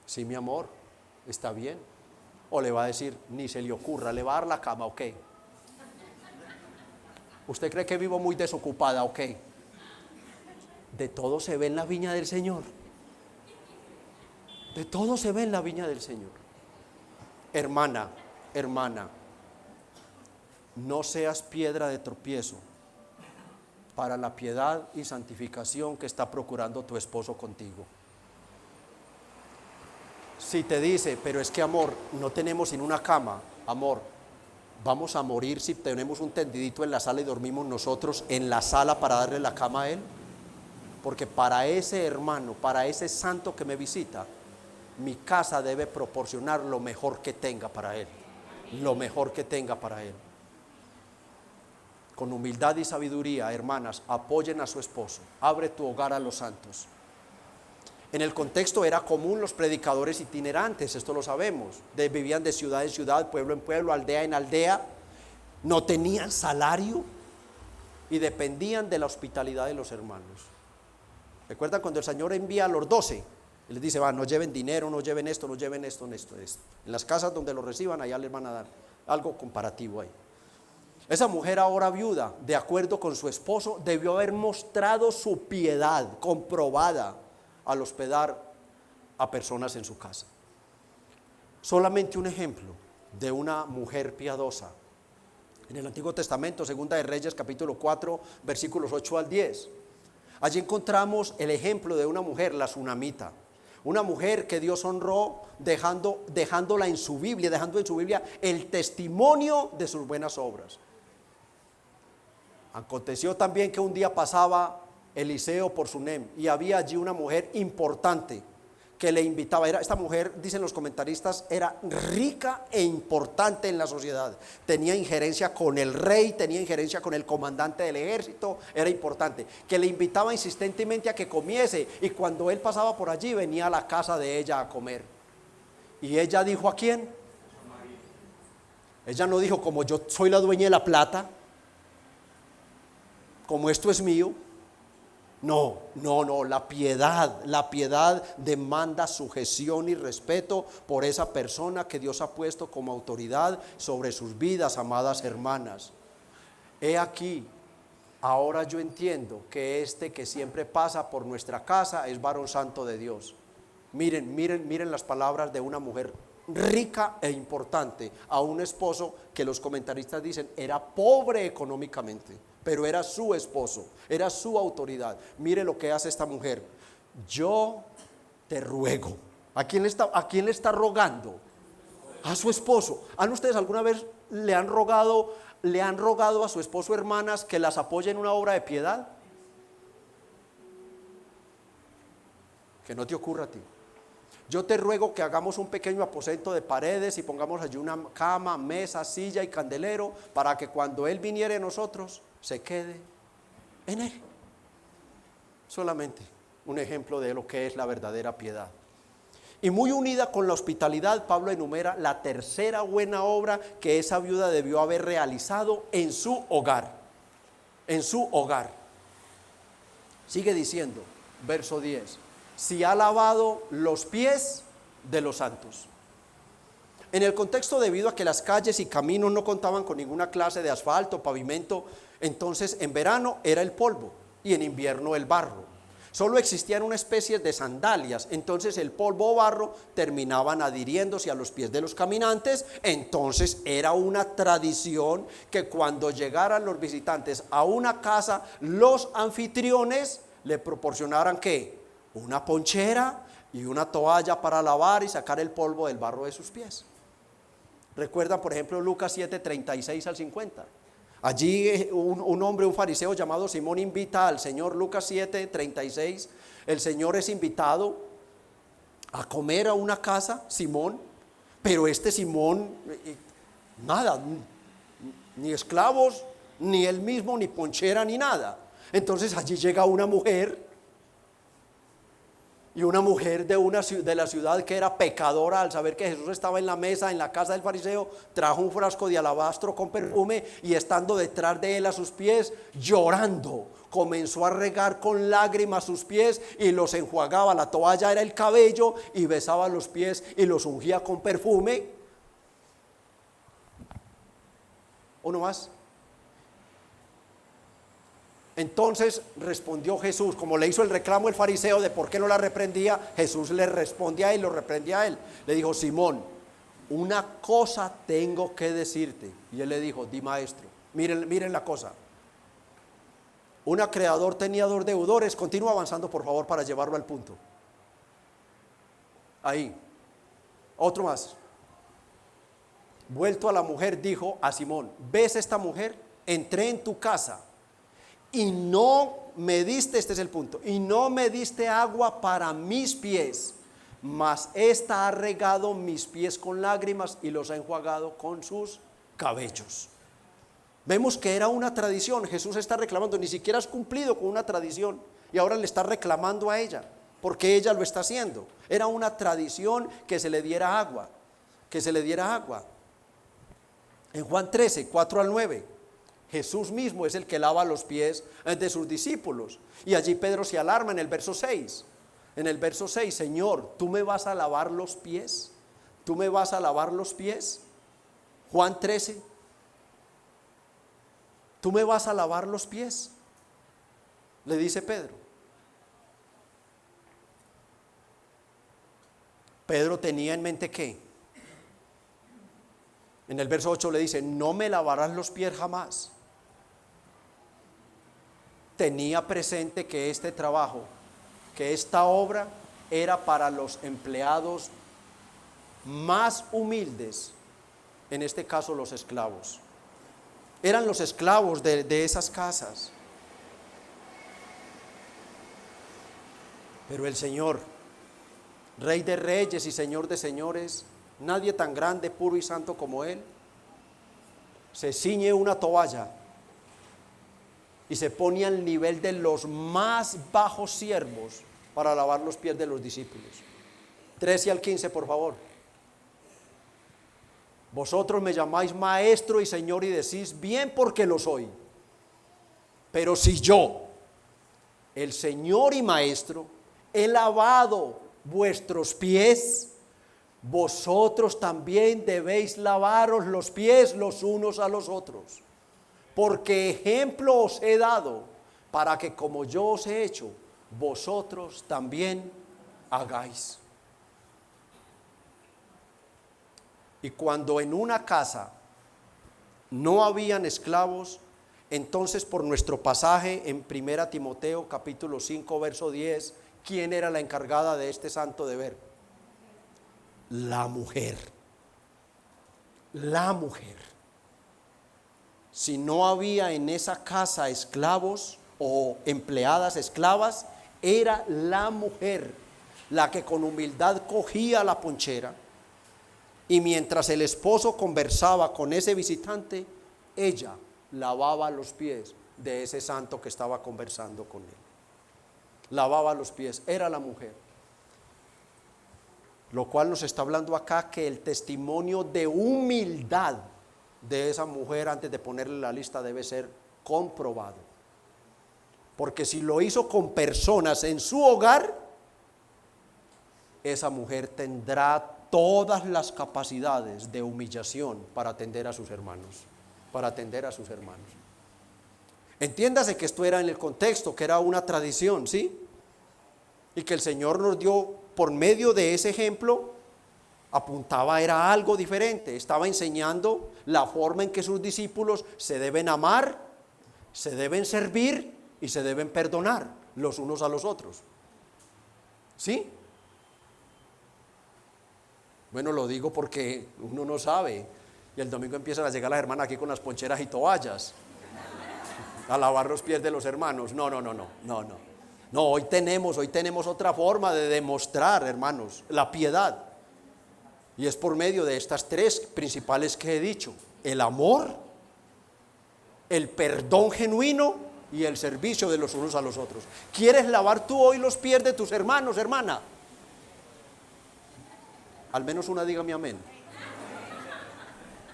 [SPEAKER 1] sí, mi amor, está bien. O le va a decir, ni se le ocurra, le va a dar la cama, ok. ¿Usted cree que vivo muy desocupada, ok? De todo se ve en la viña del Señor. De todo se ve en la viña del Señor. Hermana, no seas piedra de tropiezo para la piedad y santificación que está procurando tu esposo contigo. Si te dice, pero es que amor, no tenemos sino una cama, amor, vamos a morir si tenemos un tendidito en la sala y dormimos nosotros en la sala para darle la cama a él. Porque para ese hermano, para ese santo que me visita, mi casa debe proporcionar lo mejor que tenga para él. Lo mejor que tenga para él. Con humildad y sabiduría, hermanas, apoyen a su esposo. Abre tu hogar a los santos. En el contexto era común los predicadores itinerantes, esto lo sabemos. Vivían de ciudad en ciudad, pueblo en pueblo, aldea en aldea. No tenían salario y dependían de la hospitalidad de los hermanos. ¿Recuerdan cuando el Señor envía a los 12? Él les dice, no lleven dinero, no lleven esto, no lleven esto. En las casas donde lo reciban, allá les van a dar algo comparativo ahí. Esa mujer ahora viuda, de acuerdo con su esposo, debió haber mostrado su piedad comprobada al hospedar a personas en su casa. Solamente un ejemplo de una mujer piadosa. En el Antiguo Testamento, Segunda de Reyes, capítulo 4, versículos 8 al 10. Allí encontramos el ejemplo de una mujer, la sunamita. Una mujer que Dios honró dejándola en su Biblia, dejando en su Biblia el testimonio de sus buenas obras. Aconteció también que un día pasaba Eliseo por Sunem y había allí una mujer importante que le invitaba. Esta mujer, dicen los comentaristas, era rica e importante en la sociedad. Tenía injerencia con el rey, tenía injerencia con el comandante del ejército, era importante. Que le invitaba insistentemente a que comiese, y cuando él pasaba por allí venía a la casa de ella a comer. Y ella dijo: ¿a quién? Ella no dijo: como yo soy la dueña de la plata, como esto es mío. No, la piedad demanda sujeción y respeto por esa persona que Dios ha puesto como autoridad sobre sus vidas, amadas hermanas. He aquí, ahora yo entiendo que este que siempre pasa por nuestra casa es varón santo de Dios. Miren las palabras de una mujer rica e importante a un esposo que los comentaristas dicen era pobre económicamente, pero era su esposo, era su autoridad. Mire lo que hace esta mujer: yo te ruego. ¿A quién le está rogando? A su esposo. ¿Han ustedes alguna vez le han rogado a su esposo, hermanas, que las apoye en una obra de piedad? Que no te ocurra a ti. Yo te ruego que hagamos un pequeño aposento de paredes y pongamos allí una cama, mesa, silla y candelero, para que cuando Él viniere a nosotros se quede en Él. Solamente un ejemplo de lo que es la verdadera piedad. Y muy unida con la hospitalidad, Pablo enumera la tercera buena obra que esa viuda debió haber realizado en su hogar. En su hogar. Sigue diciendo, verso 10: si ha lavado los pies de los santos. En el contexto, debido a que las calles y caminos no contaban con ninguna clase de asfalto, pavimento, entonces en verano era el polvo y en invierno el barro. Solo existían una especie de sandalias, entonces el polvo o barro terminaban adhiriéndose a los pies de los caminantes. Entonces era una tradición que cuando llegaran los visitantes a una casa, los anfitriones le proporcionaran ¿qué? Una ponchera y una toalla para lavar y sacar el polvo del barro de sus pies. Recuerdan, por ejemplo, Lucas 7, 36 al 50. Allí un hombre, un fariseo llamado Simón, invita al Señor. Lucas 7, 36. El Señor es invitado a comer a una casa, Simón, pero este Simón, nada, ni esclavos, ni él mismo, ni ponchera, ni nada. Entonces allí llega una mujer, y una mujer de la ciudad que era pecadora, al saber que Jesús estaba en la mesa, en la casa del fariseo, trajo un frasco de alabastro con perfume, y estando detrás de él a sus pies, llorando, comenzó a regar con lágrimas sus pies y los enjuagaba. La toalla era el cabello y besaba los pies y los ungía con perfume. ¿Uno más? Entonces respondió Jesús, como le hizo el reclamo el fariseo de por qué no la reprendía, Jesús le responde a él, lo reprende a él. Le dijo: Simón, una cosa tengo que decirte. Y él le dijo: di, maestro. Miren la cosa. Un acreedor tenía 2 deudores. Continúa avanzando, por favor, para llevarlo al punto. Ahí. Otro más. Vuelto a la mujer, dijo a Simón: ¿ves esta mujer? Entré en tu casa y no me diste, este es el punto, y no me diste agua para mis pies, mas esta ha regado mis pies con lágrimas y los ha enjuagado con sus cabellos. Vemos que era una tradición. Jesús está reclamando, ni siquiera has cumplido con una tradición y ahora le está reclamando a ella, porque ella lo está haciendo. Era una tradición que se le diera agua, En Juan 13, 4 al 9. Jesús mismo es el que lava los pies de sus discípulos. Y allí Pedro se alarma en el verso 6. En el verso 6, Señor, ¿tú me vas a lavar los pies? ¿Tú me vas a lavar los pies? Juan 13, ¿tú me vas a lavar los pies? Le dice Pedro. Pedro tenía en mente ¿qué? En el verso 8 le dice: no me lavarás los pies jamás. Tenía presente que este trabajo, que esta obra era para los empleados más humildes, en este caso los esclavos. Eran los esclavos de esas casas. Pero el Señor, Rey de reyes y Señor de señores, nadie tan grande, puro y santo como Él, se ciñe una toalla y se pone al nivel de los más bajos siervos para lavar los pies de los discípulos. 13 al 15, por favor. Vosotros me llamáis maestro y Señor y decís, bien, porque lo soy. Pero si yo, el Señor y maestro, he lavado vuestros pies, vosotros también debéis lavaros los pies los unos a los otros, porque ejemplo os he dado, para que como yo os he hecho, vosotros también hagáis. Y cuando en una casa no habían esclavos, entonces por nuestro pasaje en 1 Timoteo capítulo 5 verso 10, ¿quién era la encargada de este santo deber? La mujer. La mujer. Si no había en esa casa esclavos o empleadas esclavas, era la mujer la que con humildad cogía la ponchera, y mientras el esposo conversaba con ese visitante, ella lavaba los pies de ese santo que estaba conversando con él. Lavaba los pies, era la mujer. Lo cual nos está hablando acá que el testimonio de humildad de esa mujer antes de ponerle la lista debe ser comprobado. Porque si lo hizo con personas en su hogar, esa mujer tendrá todas las capacidades de humillación para atender a sus hermanos, para atender a sus hermanos. Entiéndase que esto era en el contexto, que era una tradición, ¿sí? Y que el Señor nos dio, por medio de ese ejemplo, apuntaba, era algo diferente. Estaba enseñando la forma en que sus discípulos se deben amar, se deben servir y se deben perdonar los unos a los otros. ¿Sí? Bueno, lo digo porque uno no sabe. Y el domingo empiezan a llegar las hermanas aquí con las poncheras y toallas a lavar los pies de los hermanos. No. No, hoy tenemos otra forma de demostrar, hermanos, la piedad. Y es por medio de estas tres principales que he dicho: el amor, el perdón genuino y el servicio de los unos a los otros. ¿Quieres lavar tú hoy los pies de tus hermanos, hermana? Al menos una dígame amén.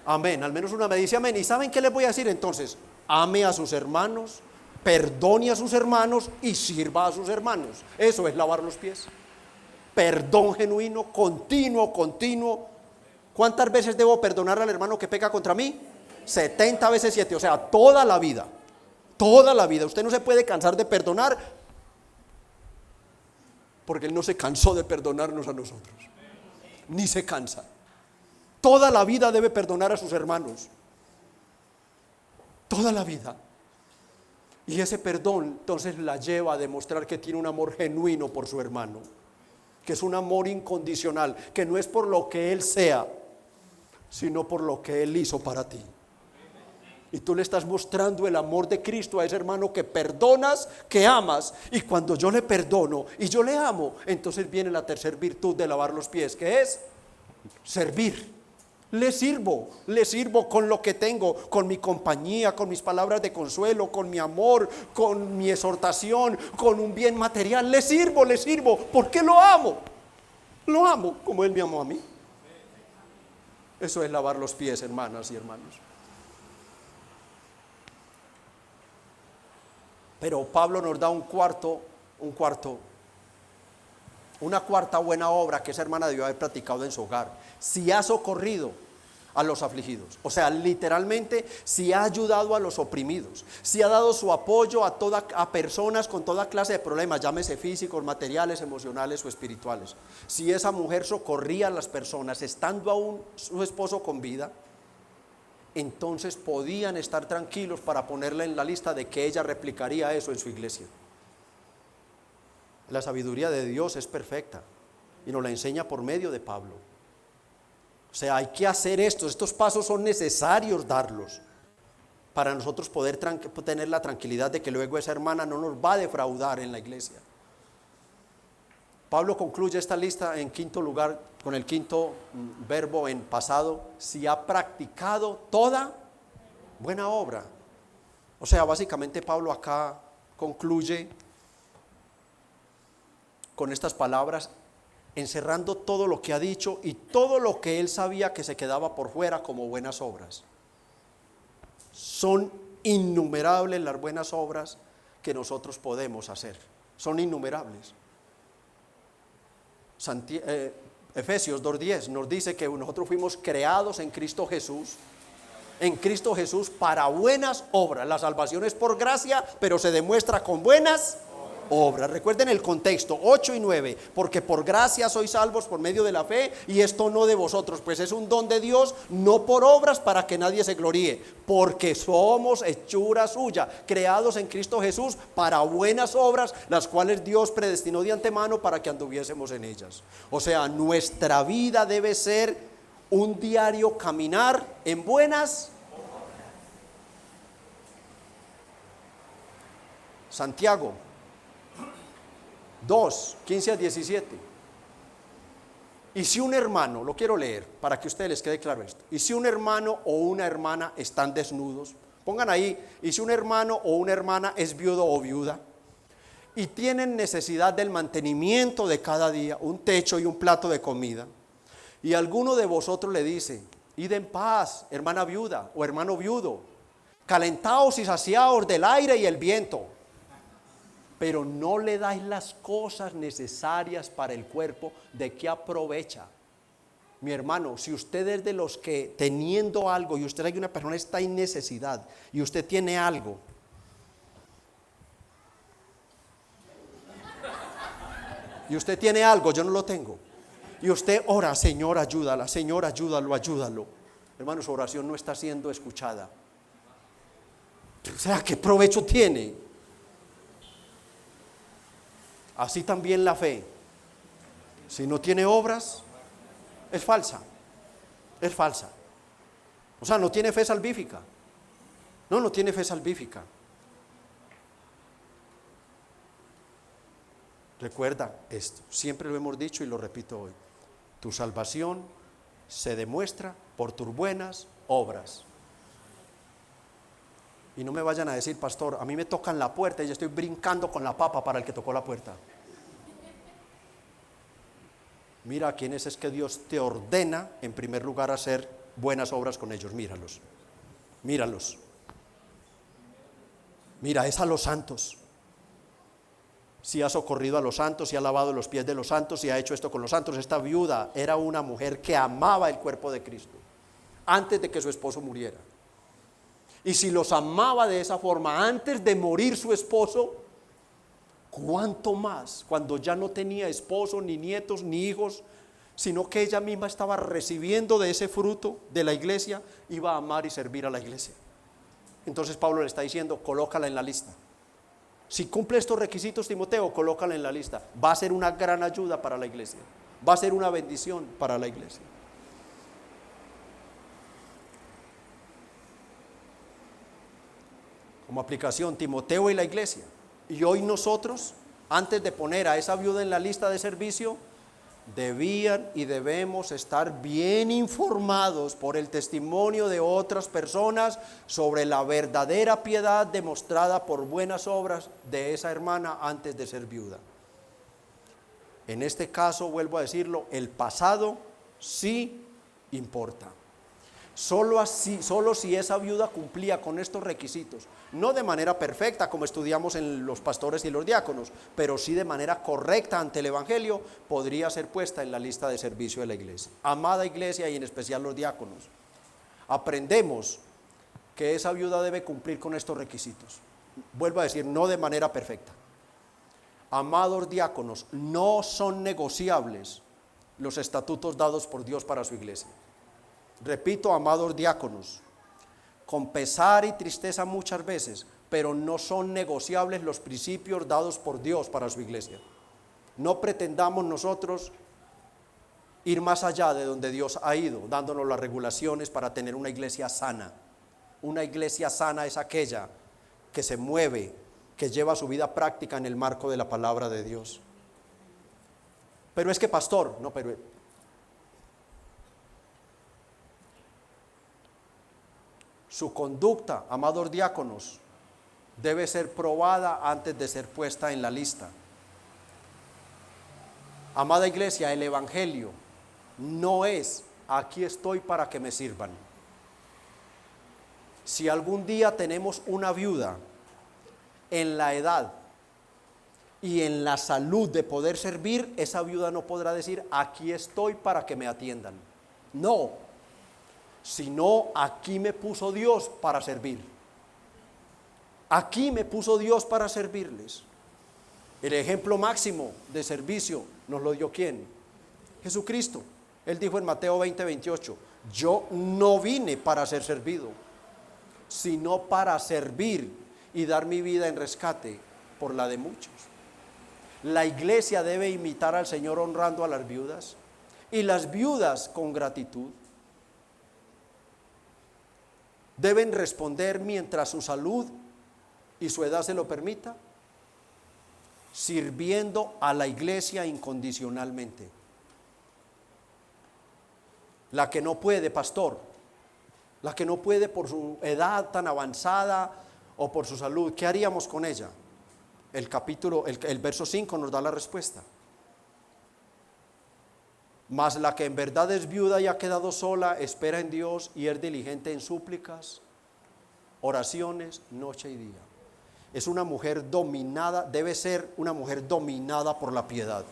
[SPEAKER 1] Amén, al menos una me dice amén. ¿Y saben qué les voy a decir entonces? Ame a sus hermanos, perdone a sus hermanos y sirva a sus hermanos. Eso es lavar los pies. Perdón genuino, continuo. ¿Cuántas veces debo perdonar al hermano que peca contra mí? 70 veces 7, o sea, toda la vida. Toda la vida. Usted no se puede cansar de perdonar, porque Él no se cansó de perdonarnos a nosotros. Ni se cansa. Toda la vida debe perdonar a sus hermanos. Toda la vida. Y ese perdón entonces la lleva a demostrar que tiene un amor genuino por su hermano, que es un amor incondicional, que no es por lo que él sea, sino por lo que él hizo para ti. Y tú le estás mostrando el amor de Cristo a ese hermano que perdonas, que amas. Y cuando yo le perdono y yo le amo, entonces viene la tercera virtud de lavar los pies, que es servir. Le sirvo con lo que tengo, con mi compañía, con mis palabras de consuelo, con mi amor, con mi exhortación, con un bien material. Le sirvo, porque lo amo como Él me amó a mí. Eso es lavar los pies, hermanas y hermanos. Pero Pablo nos da una cuarta buena obra que esa hermana debió haber practicado en su hogar. Si ha socorrido a los afligidos, o sea, literalmente, si ha ayudado a los oprimidos, si ha dado su apoyo a personas con toda clase de problemas, llámese físicos, materiales, emocionales o espirituales. Si esa mujer socorría a las personas estando aún su esposo con vida, entonces podían estar tranquilos para ponerla en la lista de que ella replicaría eso en su iglesia. La sabiduría de Dios es perfecta y nos la enseña por medio de Pablo. O sea, hay que hacer estos pasos son necesarios darlos para nosotros poder tener la tranquilidad de que luego esa hermana no nos va a defraudar en la iglesia. Pablo concluye esta lista en quinto lugar con el quinto verbo en pasado: si ha practicado toda buena obra. O sea, básicamente Pablo acá concluye con estas palabras, encerrando todo lo que ha dicho y todo lo que él sabía que se quedaba por fuera como buenas obras. Son innumerables las buenas obras que nosotros podemos hacer. Son innumerables. Efesios 2:10 nos dice que nosotros fuimos creados en Cristo Jesús para buenas obras. La salvación es por gracia, pero se demuestra con buenas obras. Recuerden el contexto 8 y 9, porque por gracia sois salvos por medio de la fe, y esto no de vosotros, pues es un don de Dios, no por obras para que nadie se gloríe, porque somos hechura suya, creados en Cristo Jesús para buenas obras, las cuales Dios predestinó de antemano para que anduviésemos en ellas. O sea, nuestra vida debe ser un diario caminar en buenas. Santiago 2, 15 a 17. Y si un hermano, lo quiero leer para que a ustedes les quede claro esto. Y si un hermano o una hermana están desnudos, pongan ahí, y si un hermano o una hermana es viudo o viuda, y tienen necesidad del mantenimiento de cada día, un techo y un plato de comida, y alguno de vosotros le dice, id en paz, hermana viuda o hermano viudo, calentaos y saciaos del aire y el viento, pero no le dais las cosas necesarias para el cuerpo, ¿de qué aprovecha? Mi hermano, si usted es de los que teniendo algo, y usted hay una persona que está en necesidad, y usted tiene algo, yo no lo tengo, y usted ora, Señor ayúdala, Señor ayúdalo, ayúdalo, hermano, su oración no está siendo escuchada. O sea, ¿qué provecho tiene? Así también la fe, si no tiene obras, es falsa, es falsa. O sea, no tiene fe salvífica, no tiene fe salvífica. Recuerda esto, siempre lo hemos dicho y lo repito hoy, tu salvación se demuestra por tus buenas obras. Y no me vayan a decir, pastor, a mí me tocan la puerta y yo estoy brincando con la papa para el que tocó la puerta. Mira a quiénes es que Dios te ordena en primer lugar a hacer buenas obras con ellos. Míralos. Mira, es a los santos. Si ha socorrido a los santos, si ha lavado los pies de los santos, si ha hecho esto con los santos. Esta viuda era una mujer que amaba el cuerpo de Cristo antes de que su esposo muriera. Y si los amaba de esa forma antes de morir su esposo, ¿cuánto más cuando ya no tenía esposo, ni nietos, ni hijos, sino que ella misma estaba recibiendo de ese fruto de la iglesia, iba a amar y servir a la iglesia? Entonces Pablo le está diciendo, colócala en la lista. Si cumple estos requisitos, Timoteo, colócala en la lista. Va a ser una gran ayuda para la iglesia, va a ser una bendición para la iglesia. Como aplicación, Timoteo y la iglesia. Y hoy nosotros, antes de poner a esa viuda en la lista de servicio, debían y debemos estar bien informados por el testimonio de otras personas sobre la verdadera piedad demostrada por buenas obras de esa hermana antes de ser viuda. En este caso, vuelvo a decirlo, el pasado sí importa. Solo si esa viuda cumplía con estos requisitos, no de manera perfecta como estudiamos en los pastores y los diáconos, pero sí de manera correcta ante el evangelio, podría ser puesta en la lista de servicio de la iglesia. Amada iglesia y en especial los diáconos, aprendemos que esa viuda debe cumplir con estos requisitos. Vuelvo a decir, no de manera perfecta. Amados diáconos, no son negociables los estatutos dados por Dios para su iglesia. Repito, amados diáconos, con pesar y tristeza muchas veces, pero no son negociables los principios dados por Dios para su iglesia. No pretendamos nosotros ir más allá de donde Dios ha ido, dándonos las regulaciones para tener una iglesia sana. Una iglesia sana es aquella que se mueve, que lleva su vida práctica en el marco de la palabra de Dios. Pero es que pastor, no, pero su conducta, amados diáconos, debe ser probada antes de ser puesta en la lista. Amada iglesia, el evangelio no es aquí estoy para que me sirvan. Si algún día tenemos una viuda en la edad y en la salud de poder servir, esa viuda no podrá decir aquí estoy para que me atiendan. No, sino aquí me puso Dios para servir. Aquí me puso Dios para servirles. El ejemplo máximo de servicio nos lo dio ¿quién? Jesucristo. Él dijo en Mateo 20:28, yo no vine para ser servido, sino para servir y dar mi vida en rescate por la de muchos. La iglesia debe imitar al Señor honrando a las viudas y las viudas con gratitud. Deben responder mientras su salud y su edad se lo permita, sirviendo a la iglesia incondicionalmente. La que no puede, pastor, la que no puede por su edad tan avanzada o por su salud, ¿qué haríamos con ella? El verso 5 nos da la respuesta. Mas la que en verdad es viuda y ha quedado sola, espera en Dios y es diligente en súplicas, oraciones, noche y día. Es una mujer dominada, debe ser una mujer dominada por la piedad.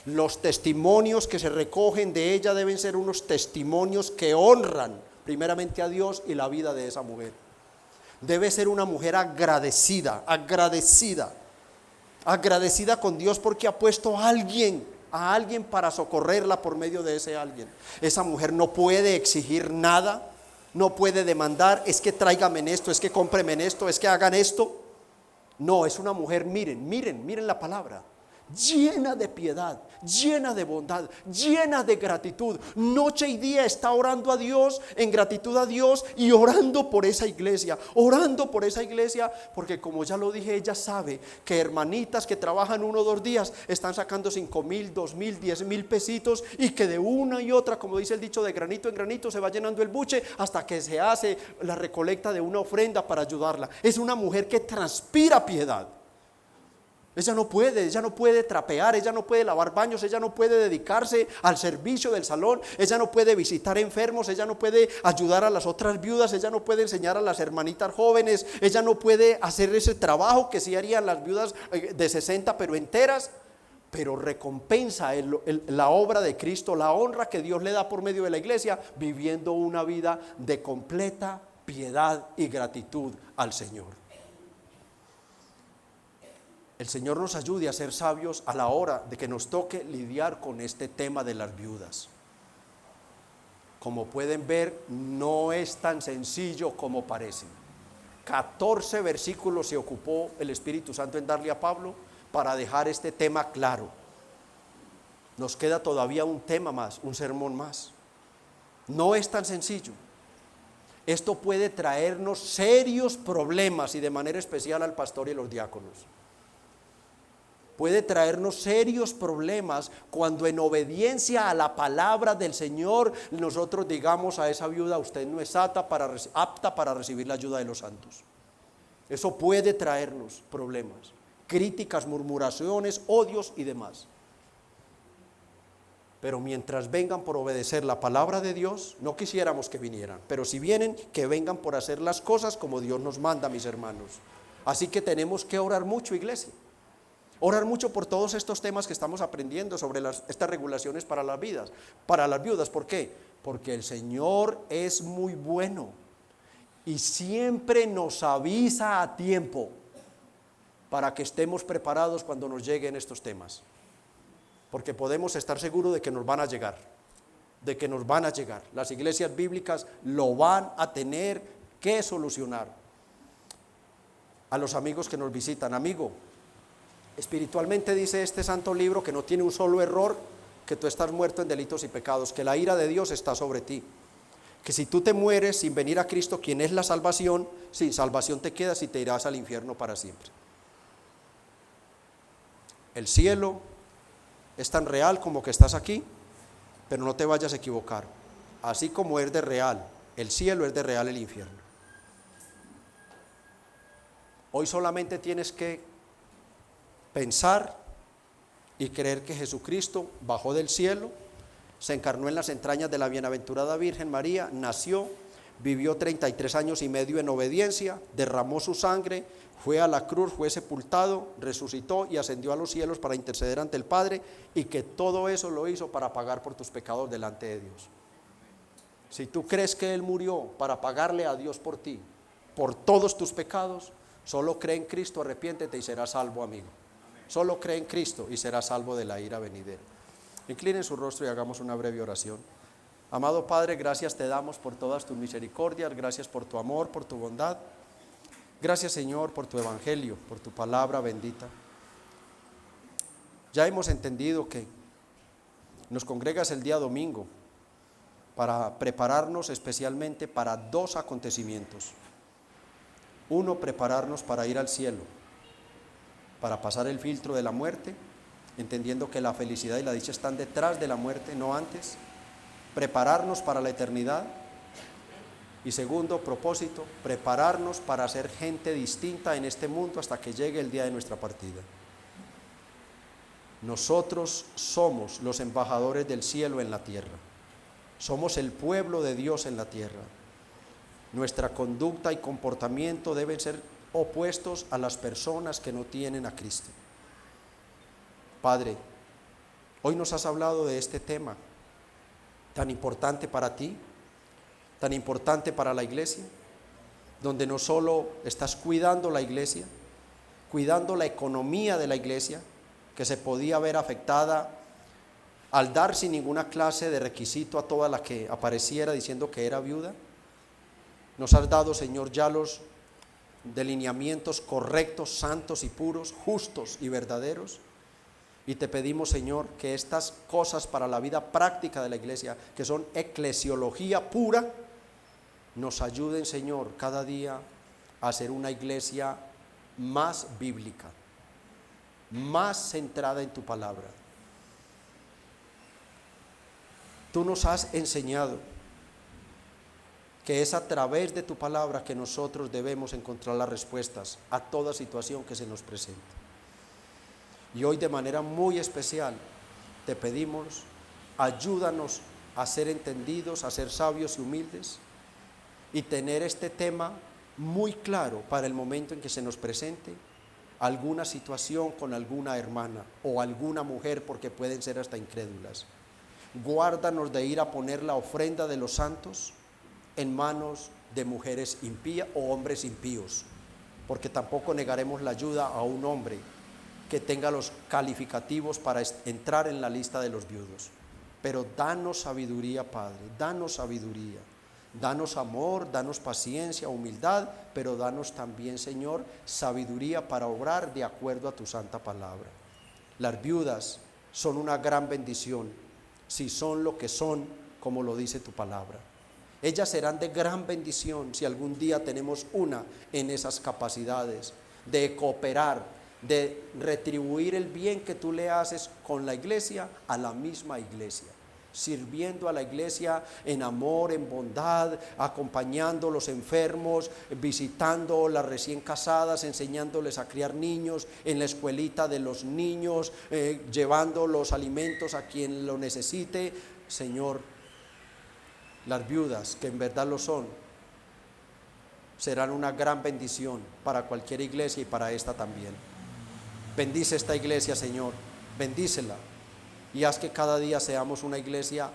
[SPEAKER 1] Los testimonios que se recogen de ella deben ser unos testimonios que honran primeramente a Dios y la vida de esa mujer. Debe ser una mujer agradecida con Dios porque ha puesto a alguien para socorrerla por medio de ese alguien. Esa mujer no puede exigir nada, no puede demandar, es que tráigame en esto, es que cómpreme en esto, es que hagan esto. No, es una mujer, miren la palabra, llena de piedad, llena de bondad, llena de gratitud. Noche y día está orando a Dios, en gratitud a Dios y orando por esa iglesia, porque como ya lo dije, ella sabe que hermanitas que trabajan 1 o 2 días están sacando 5,000, 2,000, 10,000 pesitos y que de una y otra, como dice el dicho, de granito en granito se va llenando el buche hasta que se hace la recolecta de una ofrenda para ayudarla. Es una mujer que transpira piedad. Ella no puede trapear, ella no puede lavar baños, ella no puede dedicarse al servicio del salón, ella no puede visitar enfermos, ella no puede ayudar a las otras viudas, ella no puede enseñar a las hermanitas jóvenes, ella no puede hacer ese trabajo que sí harían las viudas de 60 pero enteras, pero recompensa la obra de Cristo, la honra que Dios le da por medio de la iglesia, viviendo una vida de completa piedad y gratitud al Señor. El Señor nos ayude a ser sabios a la hora de que nos toque lidiar con este tema de las viudas. Como pueden ver, no es tan sencillo como parece. 14 versículos se ocupó el Espíritu Santo en darle a Pablo para dejar este tema claro. Nos queda todavía un tema más, un sermón más. No es tan sencillo. Esto puede traernos serios problemas y de manera especial al pastor y a los diáconos. Puede traernos serios problemas cuando en obediencia a la palabra del Señor nosotros digamos a esa viuda, usted no es apta para recibir la ayuda de los santos. Eso puede traernos problemas, críticas, murmuraciones, odios y demás. Pero mientras vengan por obedecer la palabra de Dios, no quisiéramos que vinieran, pero si vienen, que vengan por hacer las cosas como Dios nos manda, mis hermanos. Así que tenemos que orar mucho, iglesia. Orar mucho por todos estos temas que estamos aprendiendo sobre estas regulaciones para las viudas. ¿Por qué? Porque el Señor es muy bueno y siempre nos avisa a tiempo para que estemos preparados cuando nos lleguen estos temas. Porque podemos estar seguros de que nos van a llegar, Las iglesias bíblicas lo van a tener que solucionar. A los amigos que nos visitan, amigo, Espiritualmente dice este santo libro que no tiene un solo error, que tú estás muerto en delitos y pecados, que la ira de Dios está sobre ti, que si tú te mueres sin venir a Cristo, quien es la salvación, sin salvación te quedas y te irás al infierno para siempre. El cielo es tan real como que estás aquí, pero no te vayas a equivocar. Así como es de real el cielo, es de real el infierno. Hoy solamente tienes que pensar y creer que Jesucristo bajó del cielo, se encarnó en las entrañas de la bienaventurada Virgen María, nació, vivió 33 años y medio en obediencia, derramó su sangre, fue a la cruz, fue sepultado, resucitó y ascendió a los cielos para interceder ante el Padre, y que todo eso lo hizo para pagar por tus pecados delante de Dios. Si tú crees que Él murió para pagarle a Dios por ti, por todos tus pecados, solo cree en Cristo, arrepiéntete y serás salvo, amigo. Solo cree en Cristo y serás salvo de la ira venidera. Inclinen su rostro y hagamos una breve oración. Amado Padre, gracias te damos por todas tus misericordias, gracias por tu amor, por tu bondad. Gracias, Señor, por tu evangelio, por tu palabra bendita. Ya hemos entendido que nos congregas el día domingo para prepararnos especialmente para dos acontecimientos. Uno, prepararnos para ir al cielo, para pasar el filtro de la muerte, entendiendo que la felicidad y la dicha están detrás de la muerte, no antes. Prepararnos para la eternidad. Y segundo propósito, prepararnos para ser gente distinta en este mundo hasta que llegue el día de nuestra partida. Nosotros somos los embajadores del cielo en la tierra. Somos el pueblo de Dios en la tierra. Nuestra conducta y comportamiento deben ser opuestos a las personas que no tienen a Cristo. Padre, hoy nos has hablado de este tema tan importante para ti, tan importante para la iglesia, donde no solo estás cuidando la iglesia, cuidando la economía de la iglesia, que se podía ver afectada al dar sin ninguna clase de requisito a toda la que apareciera diciendo que era viuda. Nos has dado, Señor, ya los delineamientos correctos, santos y puros, justos y verdaderos. Y te pedimos, Señor, que estas cosas para la vida práctica de la iglesia, que son eclesiología pura, nos ayuden, Señor, cada día a ser una iglesia más bíblica, más centrada en tu palabra. Tú nos has enseñado que es a través de tu palabra que nosotros debemos encontrar las respuestas a toda situación que se nos presente. Y hoy de manera muy especial te pedimos, ayúdanos a ser entendidos, a ser sabios y humildes y tener este tema muy claro para el momento en que se nos presente alguna situación con alguna hermana o alguna mujer, porque pueden ser hasta incrédulas. Guárdanos de ir a poner la ofrenda de los santos en manos de mujeres impías o hombres impíos, porque tampoco negaremos la ayuda a un hombre que tenga los calificativos para entrar en la lista de los viudos. Pero danos sabiduría, Padre, danos sabiduría, danos amor, danos paciencia, humildad, pero danos también, Señor, sabiduría para obrar de acuerdo a tu santa palabra. Las viudas son una gran bendición si son lo que son, como lo dice tu palabra. Ellas serán de gran bendición si algún día tenemos una en esas capacidades de cooperar, de retribuir el bien que tú le haces con la iglesia a la misma iglesia, sirviendo a la iglesia en amor, en bondad, acompañando a los enfermos, visitando las recién casadas, enseñándoles a criar niños en la escuelita de los niños, llevando los alimentos a quien lo necesite. Señor, las viudas, que en verdad lo son, serán una gran bendición para cualquier iglesia y para esta también. Bendice esta iglesia, Señor, bendícela y haz que cada día seamos una iglesia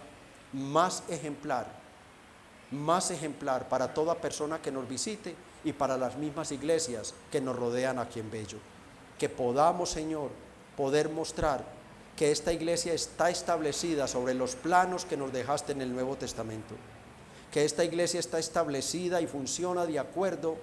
[SPEAKER 1] más ejemplar para toda persona que nos visite y para las mismas iglesias que nos rodean aquí en Bello. Que podamos, Señor, poder mostrar que esta iglesia está establecida sobre los planos que nos dejaste en el Nuevo Testamento, que esta iglesia está establecida y funciona de acuerdo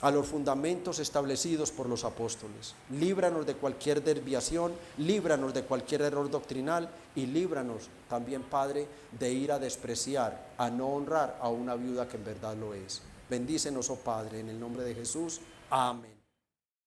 [SPEAKER 1] a los fundamentos establecidos por los apóstoles. Líbranos de cualquier desviación, líbranos de cualquier error doctrinal y líbranos también, Padre, de ir a despreciar, a no honrar a una viuda que en verdad lo es. Bendícenos, oh Padre, en el nombre de Jesús. Amén.